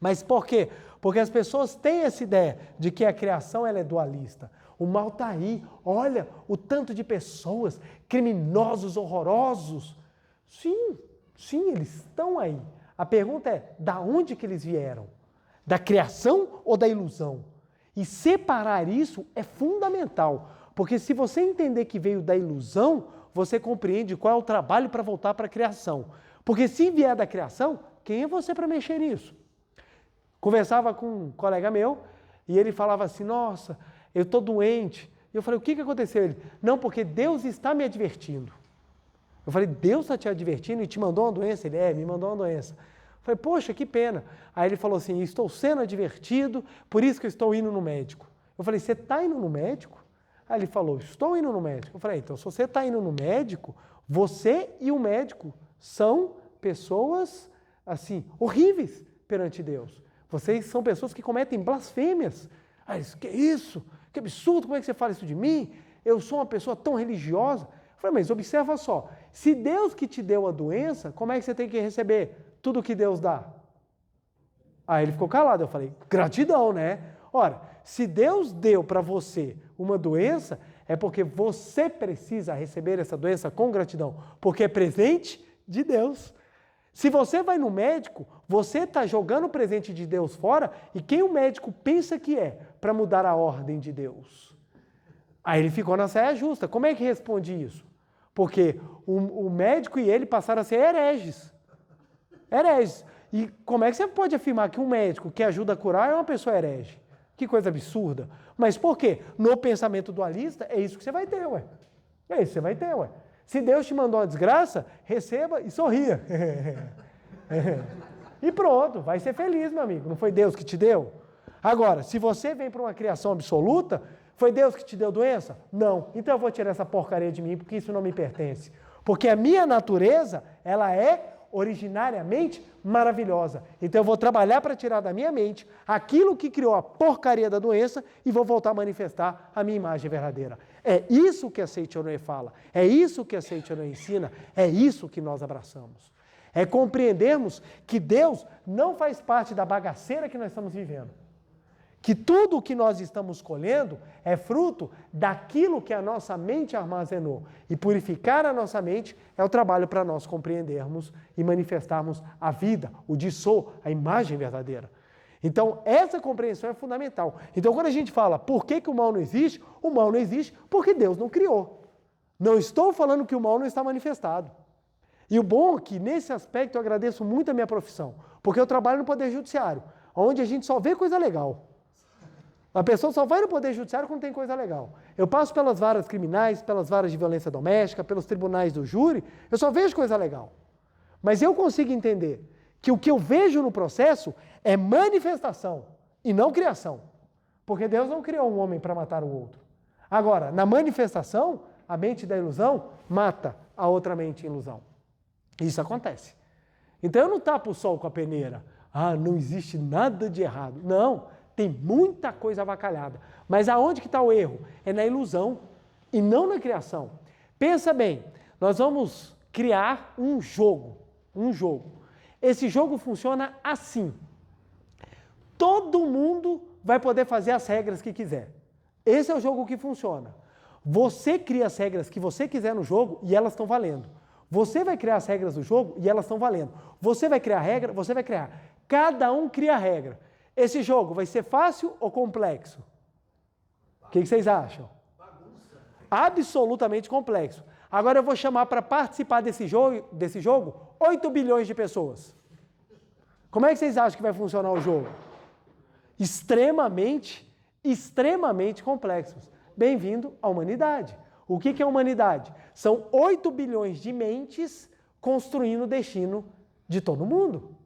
Mas por quê? Porque as pessoas têm essa ideia de que a criação ela é dualista. O mal está aí. Olha o tanto de pessoas, criminosos, horrorosos. Sim, eles estão aí. A pergunta é, da onde que eles vieram? Da criação ou da ilusão? E separar isso é fundamental. Porque se você entender que veio da ilusão, você compreende qual é o trabalho para voltar para a criação. Porque se vier da criação, quem é você para mexer nisso? Conversava com um colega meu e ele falava assim, nossa, eu estou doente. E eu falei, o que aconteceu? Ele, não, porque Deus está me advertindo. Eu falei, Deus está te advertindo e te mandou uma doença? Ele, me mandou uma doença. Eu falei, poxa, que pena. Aí ele falou assim, estou sendo advertido, por isso que eu estou indo no médico. Eu falei, você está indo no médico? Aí ele falou, estou indo no médico. Eu falei, então se você está indo no médico, você e o médico são pessoas, assim, horríveis perante Deus. Vocês são pessoas que cometem blasfêmias. Que isso? Que absurdo, como é que você fala isso de mim? Eu sou uma pessoa tão religiosa. Eu falei, mas observa só, se Deus que te deu a doença, como é que você tem que receber tudo que Deus dá? Aí ele ficou calado, eu falei, gratidão, né? Ora, se Deus deu para você uma doença, é porque você precisa receber essa doença com gratidão, porque é presente de Deus. Se você vai no médico, você está jogando o presente de Deus fora e quem o médico pensa que é para mudar a ordem de Deus? Aí ele ficou na saia justa. Como é que responde isso? Porque o médico e ele passaram a ser hereges. Hereges. E como é que você pode afirmar que um médico que ajuda a curar é uma pessoa herege? Que coisa absurda. Mas por quê? No pensamento dualista, é isso que você vai ter, ué. É isso que você vai ter, ué. Se Deus te mandou uma desgraça, receba e sorria. E pronto, vai ser feliz, meu amigo. Não foi Deus que te deu? Agora, se você vem para uma criação absoluta, foi Deus que te deu doença? Não. Então eu vou tirar essa porcaria de mim, porque isso não me pertence. Porque a minha natureza, ela é originariamente maravilhosa. Então eu vou trabalhar para tirar da minha mente aquilo que criou a porcaria da doença e vou voltar a manifestar a minha imagem verdadeira. É isso que a Seichonoe fala, é isso que a Seichonoe ensina, é isso que nós abraçamos. É compreendermos que Deus não faz parte da bagaceira que nós estamos vivendo. Que tudo o que nós estamos colhendo é fruto daquilo que a nossa mente armazenou. E purificar a nossa mente é o trabalho para nós compreendermos e manifestarmos a vida, o Dissô, a imagem verdadeira. Então, essa compreensão é fundamental. Então, quando a gente fala por que o mal não existe porque Deus não criou. Não estou falando que o mal não está manifestado. E o bom é que, nesse aspecto, eu agradeço muito a minha profissão, porque eu trabalho no Poder Judiciário, onde a gente só vê coisa legal. A pessoa só vai no Poder Judiciário quando tem coisa legal. Eu passo pelas varas criminais, pelas varas de violência doméstica, pelos tribunais do júri, eu só vejo coisa legal. Mas eu consigo entender que o que eu vejo no processo é manifestação e não criação. Porque Deus não criou um homem para matar o outro. Agora, na manifestação, a mente da ilusão mata a outra mente em ilusão. Isso acontece. Então eu não tapo o sol com a peneira. Ah, não existe nada de errado. Não, tem muita coisa avacalhada. Mas aonde que está o erro? É na ilusão e não na criação. Pensa bem, nós vamos criar um jogo. Esse jogo funciona assim. Todo mundo vai poder fazer as regras que quiser. Esse é o jogo que funciona. Você cria as regras que você quiser no jogo e elas estão valendo. Você vai criar as regras do jogo e elas estão valendo. Você vai criar a regra, você vai criar. Cada um cria a regra. Esse jogo vai ser fácil ou complexo? O que vocês acham? Absolutamente complexo. Agora eu vou chamar para participar desse jogo 8 bilhões de pessoas. Como é que vocês acham que vai funcionar o jogo? Extremamente complexos. Bem-vindo à humanidade. O que é a humanidade? São 8 bilhões de mentes construindo o destino de todo mundo.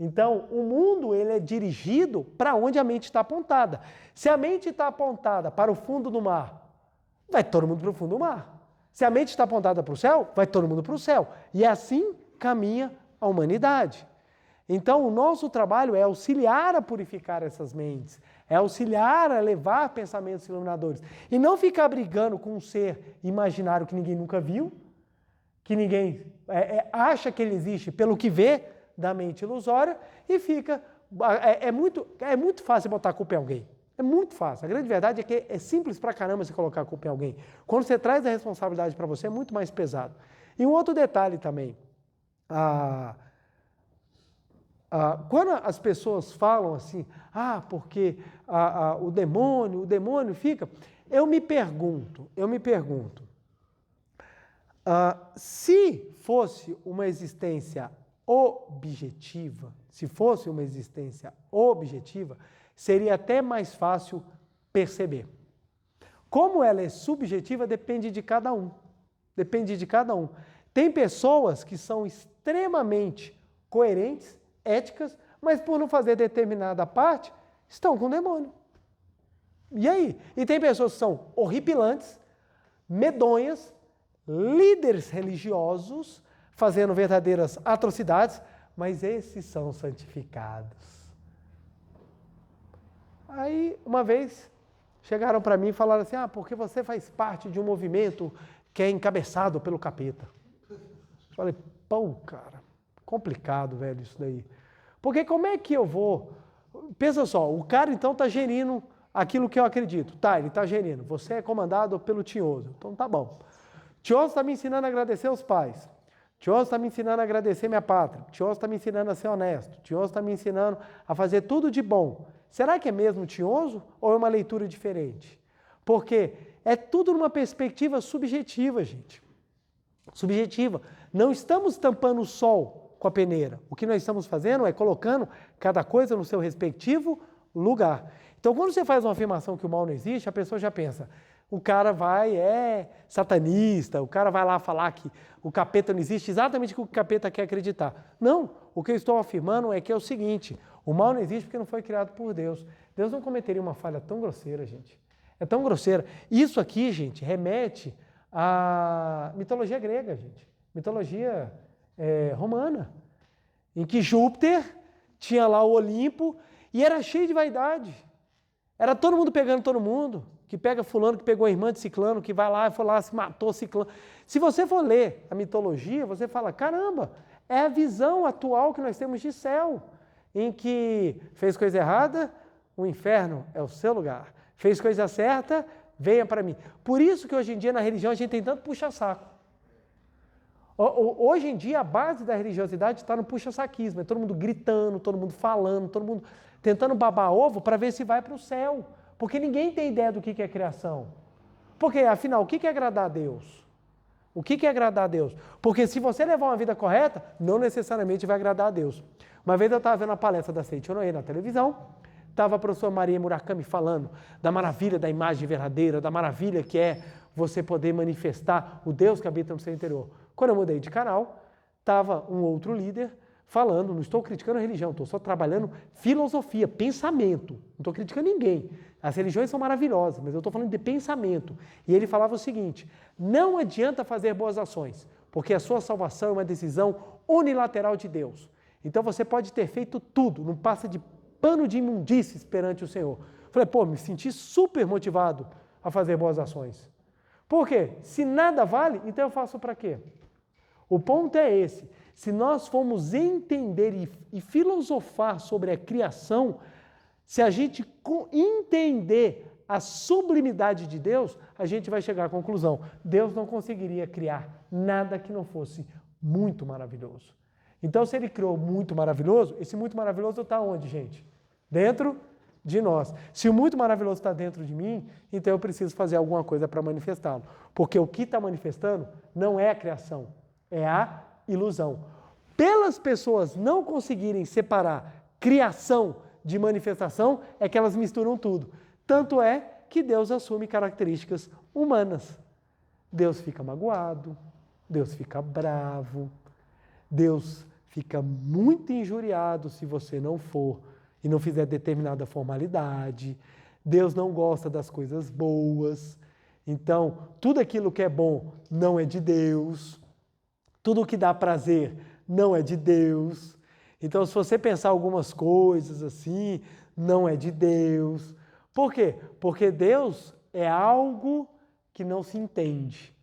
Então, o mundo ele é dirigido para onde a mente está apontada. Se a mente está apontada para o fundo do mar, vai todo mundo para o fundo do mar. Se a mente está apontada para o céu, vai todo mundo para o céu. E assim caminha a humanidade. Então, o nosso trabalho é auxiliar a purificar essas mentes, é auxiliar a levar pensamentos iluminadores. E não ficar brigando com um ser imaginário que ninguém nunca viu, que ninguém acha que ele existe pelo que vê da mente ilusória e fica... É muito fácil botar a culpa em alguém. É muito fácil. A grande verdade é que é simples pra caramba você colocar a culpa em alguém. Quando você traz a responsabilidade para você, é muito mais pesado. E um outro detalhe também. Quando as pessoas falam assim, porque o demônio fica... Eu me pergunto, se fosse uma existência objetiva, seria até mais fácil perceber. Como ela é subjetiva, depende de cada um. Tem pessoas que são extremamente coerentes, éticas, mas por não fazer determinada parte, estão com o demônio. E aí? E tem pessoas que são horripilantes, medonhas, líderes religiosos, fazendo verdadeiras atrocidades, mas esses são santificados. Aí, uma vez, chegaram para mim e falaram assim, porque você faz parte de um movimento que é encabeçado pelo capeta. Falei, cara, complicado, velho, isso daí. Porque como é que eu vou... Pensa só, o cara então está gerindo aquilo que eu acredito. Tá, ele está gerindo. Você é comandado pelo Tinhoso. Então tá bom. Tinhoso está me ensinando a agradecer aos pais. Tinhoso está me ensinando a agradecer minha pátria. Tinhoso está me ensinando a ser honesto. Tinhoso está me ensinando a fazer tudo de bom. Será que é mesmo Tinhoso ou é uma leitura diferente? Porque é tudo numa perspectiva subjetiva, gente. Subjetiva. Não estamos tampando o sol com a peneira. O que nós estamos fazendo é colocando cada coisa no seu respectivo lugar. Então, quando você faz uma afirmação que o mal não existe, a pessoa já pensa, o cara é satanista, o cara vai lá falar que o capeta não existe, exatamente o que o capeta quer acreditar. Não, o que eu estou afirmando é que é o seguinte, o mal não existe porque não foi criado por Deus. Deus não cometeria uma falha tão grosseira, gente. É tão grosseira. Isso aqui, gente, remete à mitologia grega, gente. Mitologia romana, em que Júpiter tinha lá o Olimpo e era cheio de vaidade. Era todo mundo pegando todo mundo, que pega fulano, que pegou a irmã de ciclano, que vai lá e foi lá, se matou ciclano. Se você for ler a mitologia, você fala, caramba, é a visão atual que nós temos de céu, em que fez coisa errada, o inferno é o seu lugar. Fez coisa certa, venha para mim. Por isso que hoje em dia na religião a gente tem tanto puxa-saco. Hoje em dia a base da religiosidade está no puxa-saquismo, é todo mundo gritando, todo mundo falando, todo mundo tentando babar ovo para ver se vai para o céu. Porque ninguém tem ideia do que é criação. Porque, afinal, o que é agradar a Deus? O que é agradar a Deus? Porque se você levar uma vida correta, não necessariamente vai agradar a Deus. Uma vez eu estava vendo a palestra da Seiichi Onoe na televisão, estava a professora Maria Murakami falando da maravilha da imagem verdadeira, da maravilha que é você poder manifestar o Deus que habita no seu interior. Quando eu mudei de canal, estava um outro líder falando, não estou criticando a religião, estou só trabalhando filosofia, pensamento, não estou criticando ninguém. As religiões são maravilhosas, mas eu estou falando de pensamento. E ele falava o seguinte, não adianta fazer boas ações, porque a sua salvação é uma decisão unilateral de Deus. Então você pode ter feito tudo, não passa de pano de imundícies perante o Senhor. Falei, me senti super motivado a fazer boas ações. Por quê? Se nada vale, então eu faço para quê? O ponto é esse. Se nós formos entender e filosofar sobre a criação, se a gente entender a sublimidade de Deus, a gente vai chegar à conclusão. Deus não conseguiria criar nada que não fosse muito maravilhoso. Então, se ele criou muito maravilhoso, esse muito maravilhoso está onde, gente? Dentro de nós. Se o muito maravilhoso está dentro de mim, então eu preciso fazer alguma coisa para manifestá-lo. Porque o que está manifestando não é a criação, é a ilusão. Pelas pessoas não conseguirem separar criação de manifestação, é que elas misturam tudo. Tanto é que Deus assume características humanas. Deus fica magoado, Deus fica bravo, Deus fica muito injuriado se você não for e não fizer determinada formalidade. Deus não gosta das coisas boas. Então, tudo aquilo que é bom não é de Deus. Tudo que dá prazer não é de Deus. Então, se você pensar algumas coisas assim, não é de Deus. Por quê? Porque Deus é algo que não se entende.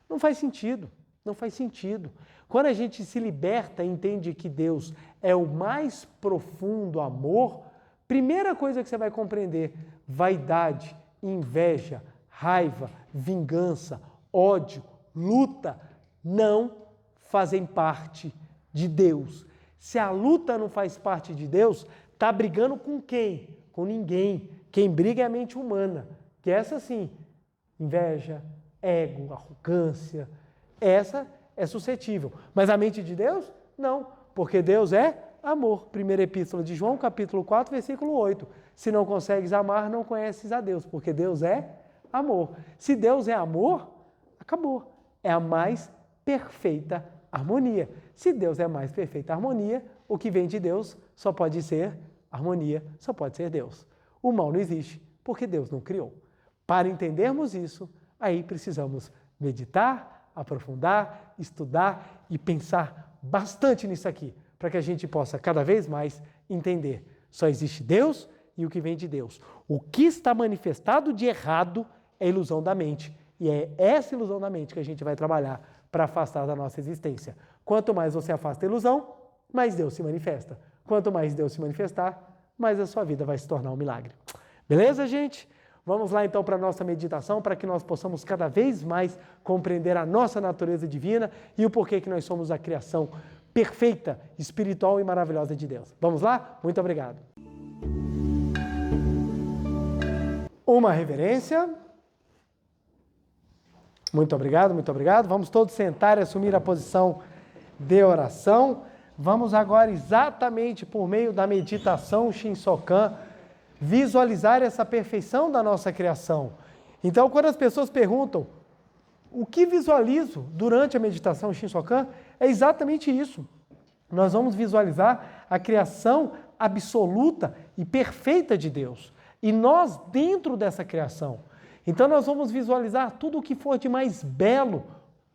Não faz sentido, não faz sentido. Quando a gente se liberta e entende que Deus é o mais profundo amor, primeira coisa que você vai compreender, vaidade, inveja, raiva, vingança, ódio, luta, não fazem parte de Deus. Se a luta não faz parte de Deus, está brigando com quem? Com ninguém. Quem briga é a mente humana, que essa sim, inveja, ego, arrogância, essa é suscetível. Mas a mente de Deus? Não, porque Deus é amor. Primeira epístola de João, capítulo 4, versículo 8. Se não consegues amar, não conheces a Deus, porque Deus é amor. Se Deus é amor, acabou. É a mais perfeita harmonia. Se Deus é a mais perfeita harmonia, o que vem de Deus só pode ser harmonia, só pode ser Deus. O mal não existe, porque Deus não criou. Para entendermos isso, aí precisamos meditar, aprofundar, estudar e pensar bastante nisso aqui, para que a gente possa cada vez mais entender. Só existe Deus e o que vem de Deus. O que está manifestado de errado é ilusão da mente. E é essa ilusão da mente que a gente vai trabalhar para afastar da nossa existência. Quanto mais você afasta a ilusão, mais Deus se manifesta. Quanto mais Deus se manifestar, mais a sua vida vai se tornar um milagre. Beleza, gente? Vamos lá então para a nossa meditação, para que nós possamos cada vez mais compreender a nossa natureza divina e o porquê que nós somos a criação perfeita, espiritual e maravilhosa de Deus. Vamos lá? Muito obrigado. Uma reverência. Muito obrigado, muito obrigado. Vamos todos sentar e assumir a posição de oração. Vamos agora, exatamente por meio da meditação Shinsokan, visualizar essa perfeição da nossa criação. Então, quando as pessoas perguntam o que visualizo durante a meditação Shinsokan, é exatamente isso. Nós vamos visualizar a criação absoluta e perfeita de Deus. E nós dentro dessa criação. Então nós vamos visualizar tudo o que for de mais belo,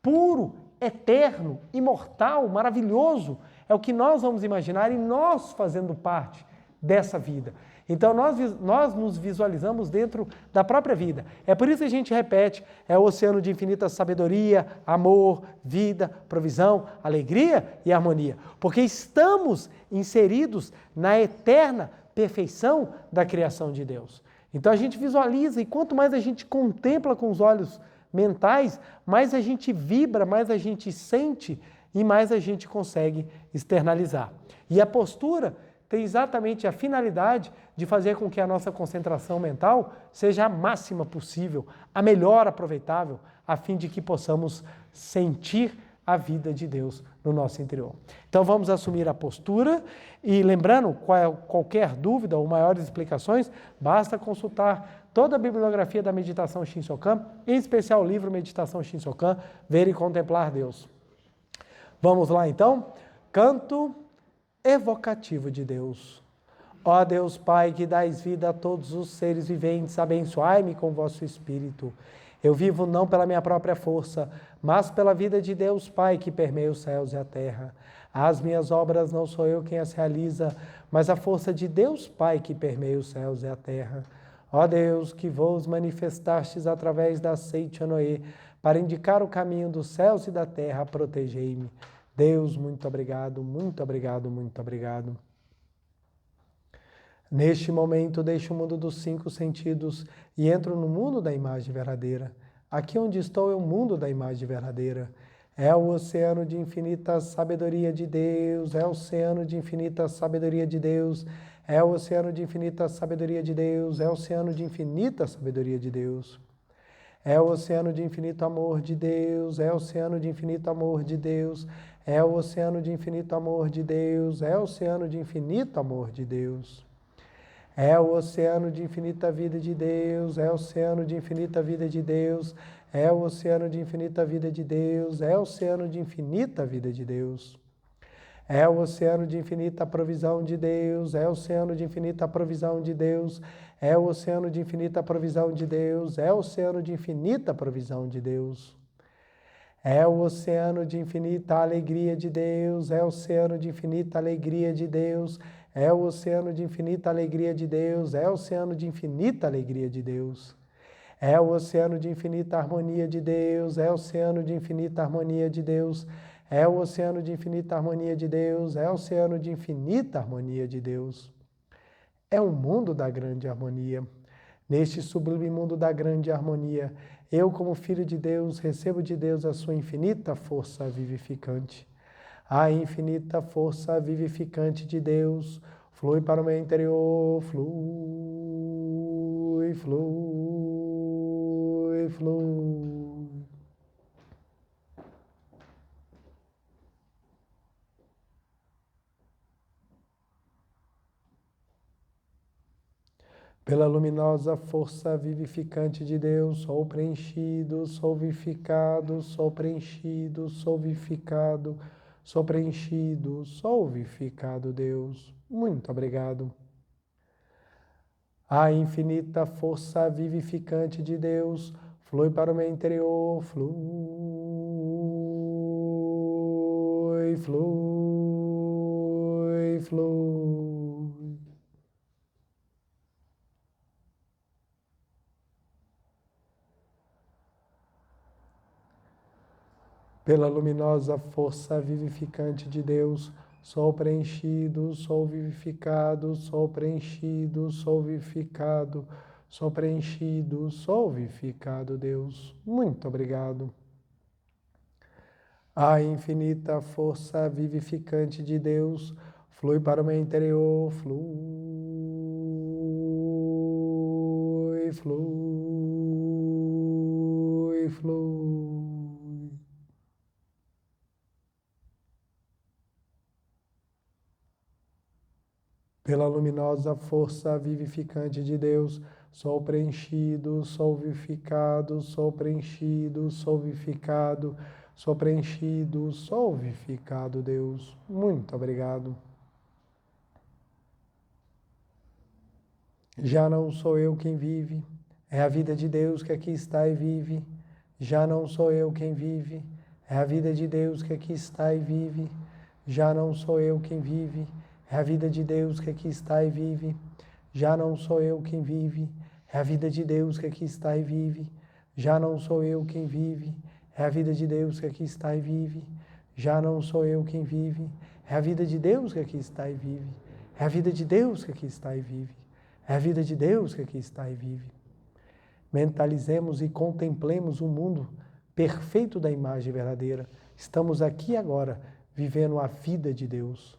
puro, eterno, imortal, maravilhoso. É o que nós vamos imaginar e nós fazendo parte dessa vida. Então nós nos visualizamos dentro da própria vida. É por isso que a gente repete, é o oceano de infinita sabedoria, amor, vida, provisão, alegria e harmonia. Porque estamos inseridos na eterna perfeição da criação de Deus. Então a gente visualiza e quanto mais a gente contempla com os olhos mentais, mais a gente vibra, mais a gente sente e mais a gente consegue externalizar. E a postura tem exatamente a finalidade de fazer com que a nossa concentração mental seja a máxima possível, a melhor aproveitável, a fim de que possamos sentir a vida de Deus no nosso interior. Então vamos assumir a postura e lembrando, qualquer dúvida ou maiores explicações, basta consultar toda a bibliografia da meditação Shinsokan, em especial o livro Meditação Shinsokan, Ver e Contemplar Deus. Vamos lá então? Canto evocativo de Deus. Ó Deus Pai, que dais vida a todos os seres viventes, abençoai-me com vosso Espírito. Eu vivo não pela minha própria força, mas pela vida de Deus Pai que permeia os céus e a terra. As minhas obras não sou eu quem as realiza, mas a força de Deus Pai que permeia os céus e a terra. Ó Deus, que vos manifestastes através da seite Noé, para indicar o caminho dos céus e da terra, protegei-me. Deus, muito obrigado, muito obrigado, muito obrigado. Neste momento, deixo o mundo dos 5 sentidos e entro no mundo da imagem verdadeira. Aqui onde estou é o mundo da imagem verdadeira. É o oceano de infinita sabedoria de Deus, é o oceano de infinita sabedoria de Deus, é o oceano de infinita sabedoria de Deus, é o oceano de infinita sabedoria de Deus. É o oceano de infinito amor de Deus, é o oceano de infinito amor de Deus, é o oceano de infinito amor de Deus, é o oceano de infinito amor de Deus. É o oceano de infinita vida de Deus, é o oceano de infinita vida de Deus, é o oceano de infinita vida de Deus, é o oceano de infinita vida de Deus. É o oceano de infinita provisão de Deus, é o oceano de infinita provisão de Deus, é o oceano de infinita provisão de Deus, é o oceano de infinita provisão de Deus. É o oceano de infinita alegria de Deus, é o oceano de infinita alegria de Deus, é o oceano de infinita alegria de Deus, é o oceano de infinita alegria de Deus. É o oceano de infinita harmonia de Deus, é o oceano de infinita harmonia de Deus, é o oceano de infinita harmonia de Deus, é o oceano de infinita harmonia de Deus. É o mundo da grande harmonia. Neste sublime mundo da grande harmonia, eu, como filho de Deus, recebo de Deus a sua infinita força vivificante. A infinita força vivificante de Deus flui para o meu interior, flui, flui, flui. Pela luminosa força vivificante de Deus, sou preenchido, sou vivificado, sou preenchido, sou vivificado, sou preenchido, sou vivificado, Deus. Muito obrigado. A infinita força vivificante de Deus flui para o meu interior, flui, flui, flui. Pela luminosa força vivificante de Deus, sou preenchido, sou vivificado, sou preenchido, sou vivificado, sou preenchido, sou vivificado, Deus. Muito obrigado. A infinita força vivificante de Deus flui para o meu interior, flui, flui, flui. Pela luminosa força vivificante de Deus, sou preenchido, sou vivificado, sou preenchido, sou vivificado, sou preenchido, sou vivificado, Deus. Muito obrigado. Já não sou eu quem vive, é a vida de Deus que aqui está e vive. Já não sou eu quem vive, é a vida de Deus que aqui está e vive. Já não sou eu quem vive, é a vida de Deus que aqui está e vive. Já não sou eu quem vive, é a vida de Deus que aqui está e vive. Já não sou eu quem vive, é a vida de Deus que aqui está e vive. Já não sou eu quem vive, é a vida de Deus que aqui está e vive. É a vida de Deus que aqui está e vive. É a vida de Deus que aqui está e vive. Mentalizemos e contemplemos o mundo perfeito da imagem verdadeira. Estamos aqui agora, vivendo a vida de Deus.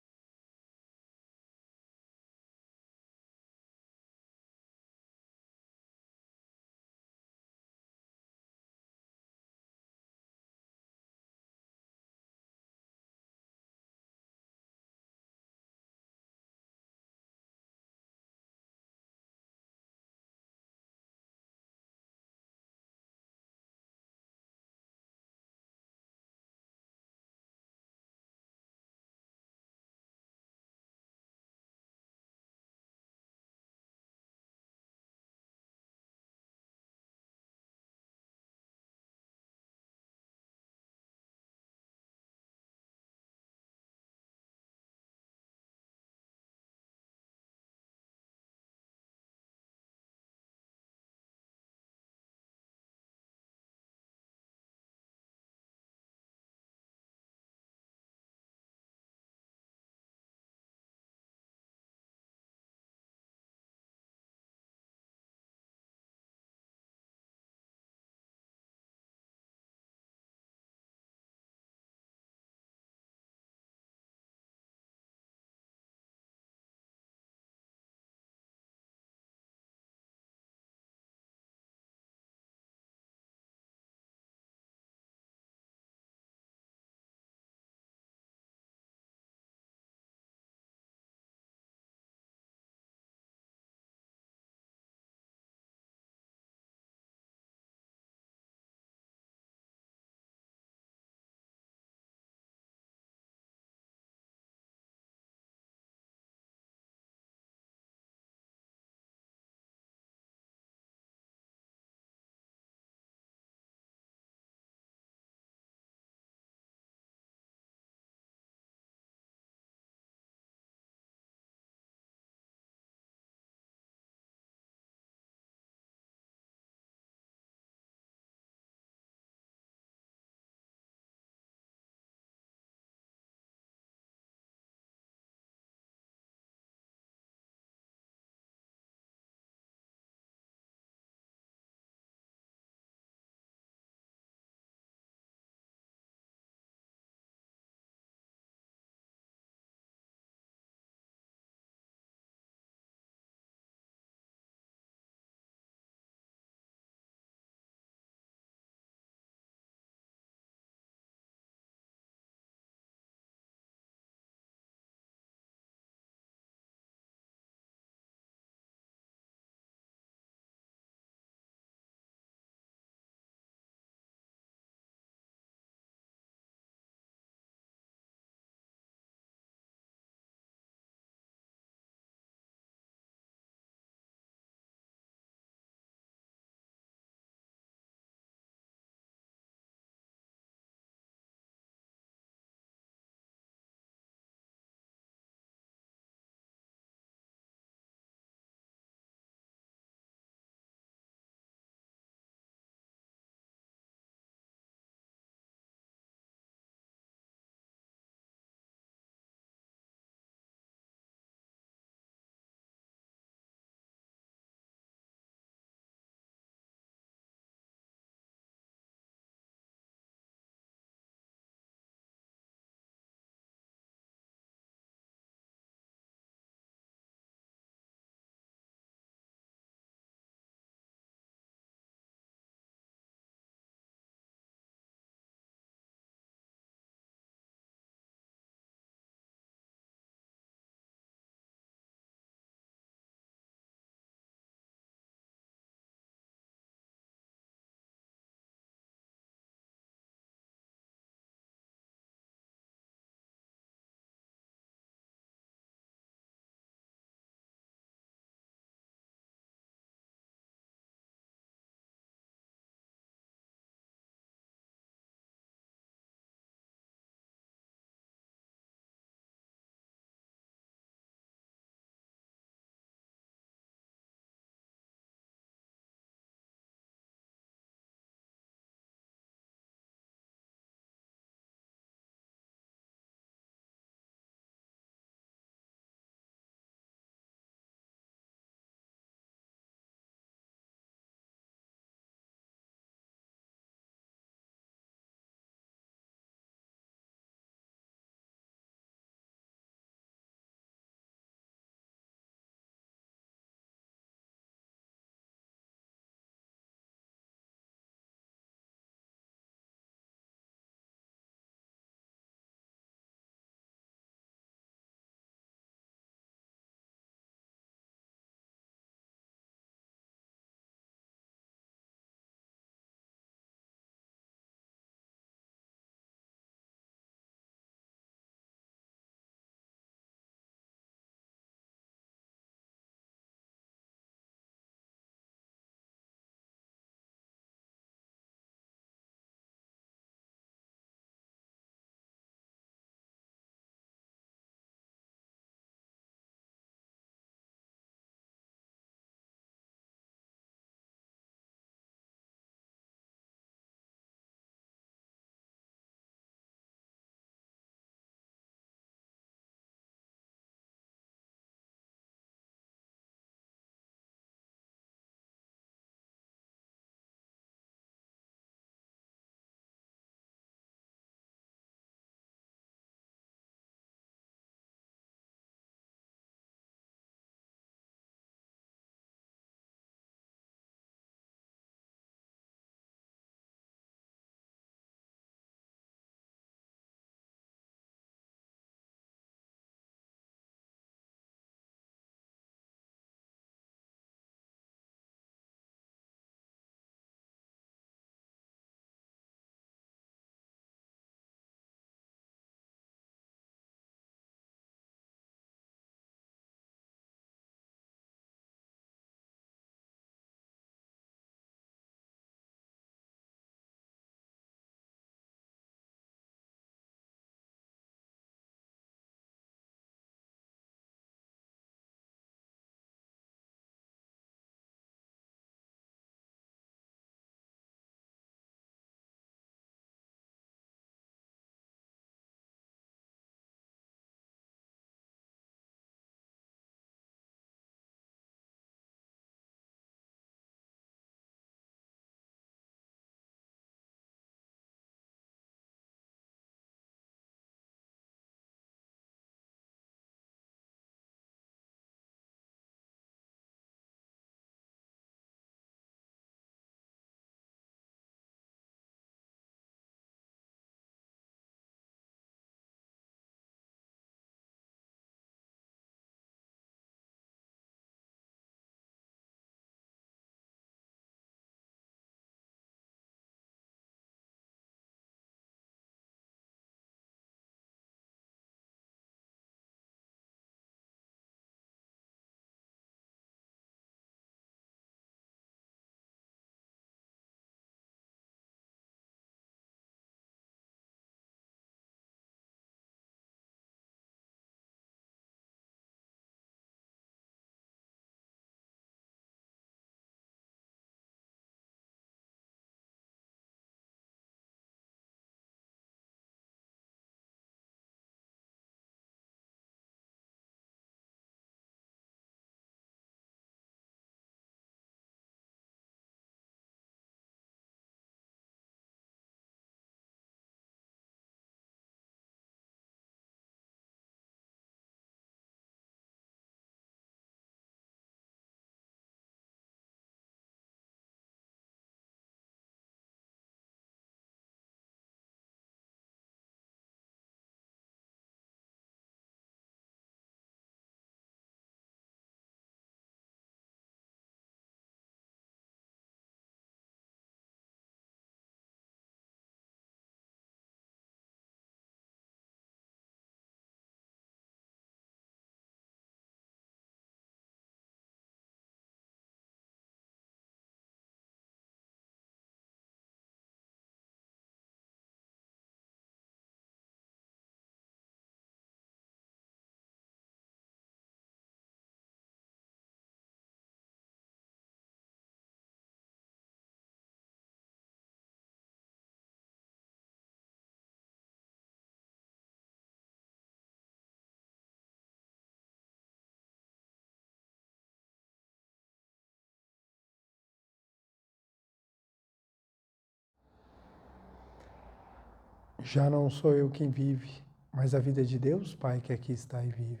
Já não sou eu quem vive, mas a vida de Deus, Pai, que aqui está e vive.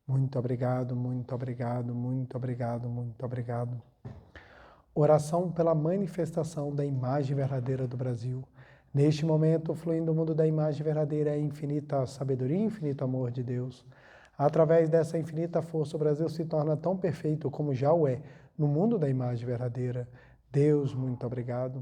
Muito obrigado, muito obrigado, muito obrigado, muito obrigado. Oração pela manifestação da imagem verdadeira do Brasil. Neste momento, fluindo o mundo da imagem verdadeira, a infinita sabedoria e infinito amor de Deus. Através dessa infinita força, o Brasil se torna tão perfeito como já o é no mundo da imagem verdadeira. Deus, muito obrigado.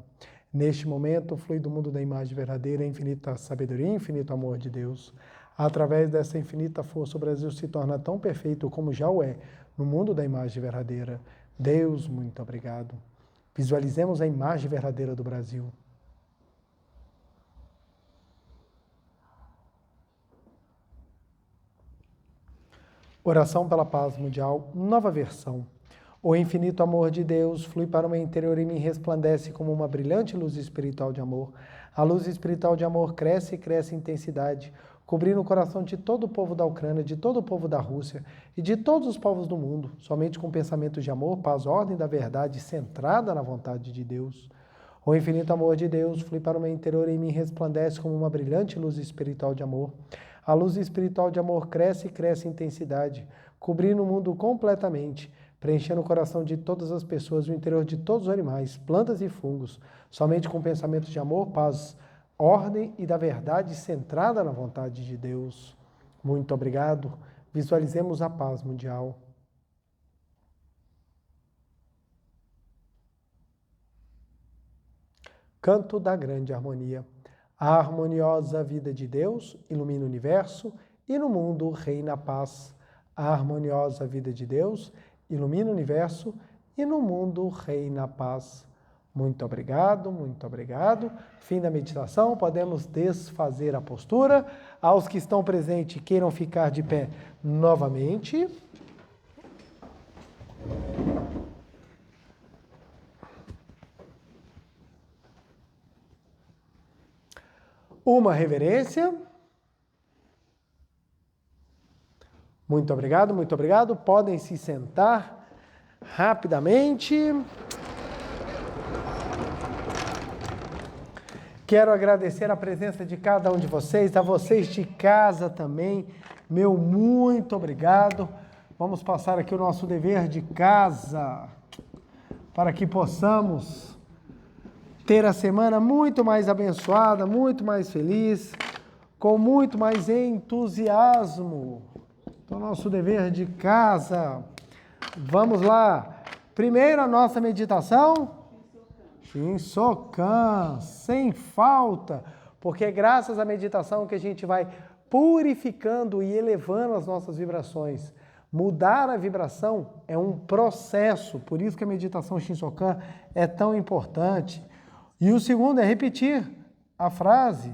Neste momento, flui do mundo da imagem verdadeira a infinita sabedoria e infinito amor de Deus. Através dessa infinita força, o Brasil se torna tão perfeito como já o é no mundo da imagem verdadeira. Deus, muito obrigado. Visualizemos a imagem verdadeira do Brasil. Oração pela paz mundial, nova versão. O infinito amor de Deus flui para o meu interior e me resplandece como uma brilhante luz espiritual de amor. A luz espiritual de amor cresce e cresce em intensidade, cobrindo o coração de todo o povo da Ucrânia, de todo o povo da Rússia e de todos os povos do mundo, somente com pensamentos de amor, paz, ordem da verdade, centrada na vontade de Deus. O infinito amor de Deus flui para o meu interior e me resplandece como uma brilhante luz espiritual de amor. A luz espiritual de amor cresce e cresce em intensidade, cobrindo o mundo completamente, preenchendo o coração de todas as pessoas, o interior de todos os animais, plantas e fungos, somente com pensamentos de amor, paz, ordem e da verdade centrada na vontade de Deus. Muito obrigado. Visualizemos a paz mundial. Canto da grande harmonia. A harmoniosa vida de Deus ilumina o universo e no mundo reina a paz. A harmoniosa vida de Deus ilumina o universo e no mundo reina a paz. Muito obrigado, muito obrigado. Fim da meditação, podemos desfazer a postura. Aos que estão presentes e queiram ficar de pé novamente. Uma reverência. Muito obrigado, muito obrigado. Podem se sentar rapidamente. Quero agradecer a presença de cada um de vocês, a vocês de casa também. Meu muito obrigado. Vamos passar aqui o nosso dever de casa para que possamos ter a semana muito mais abençoada, muito mais feliz, com muito mais entusiasmo. Então, nosso dever de casa. Vamos lá. Primeiro a nossa meditação. Shinsokan, sem falta, porque é graças à meditação que a gente vai purificando e elevando as nossas vibrações. Mudar a vibração é um processo, por isso que a meditação Shinsokan é tão importante. E o segundo é repetir a frase.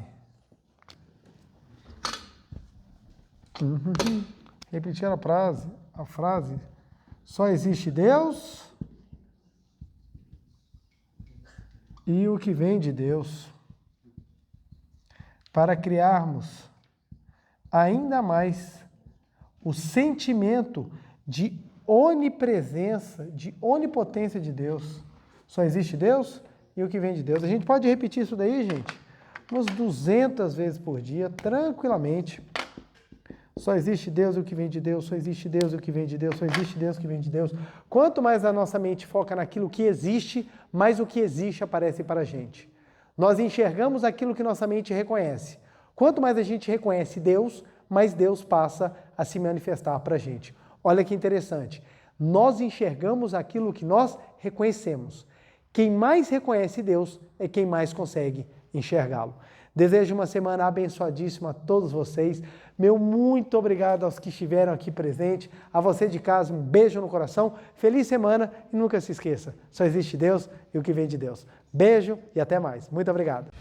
Repetir a frase. Só existe Deus e o que vem de Deus. Para criarmos ainda mais o sentimento de onipresença, de onipotência de Deus. Só existe Deus e o que vem de Deus. A gente pode repetir isso daí, gente, umas 200 vezes por dia, tranquilamente. Só existe Deus e o que vem de Deus, só existe Deus e o que vem de Deus, só existe Deus e o que vem de Deus. Quanto mais a nossa mente foca naquilo que existe, mais o que existe aparece para a gente. Nós enxergamos aquilo que nossa mente reconhece. Quanto mais a gente reconhece Deus, mais Deus passa a se manifestar para a gente. Olha que interessante. Nós enxergamos aquilo que nós reconhecemos. Quem mais reconhece Deus é quem mais consegue enxergá-lo. Desejo uma semana abençoadíssima a todos vocês. Meu muito obrigado aos que estiveram aqui presentes. A você de casa, um beijo no coração. Feliz semana e nunca se esqueça, só existe Deus e o que vem de Deus. Beijo e até mais. Muito obrigado.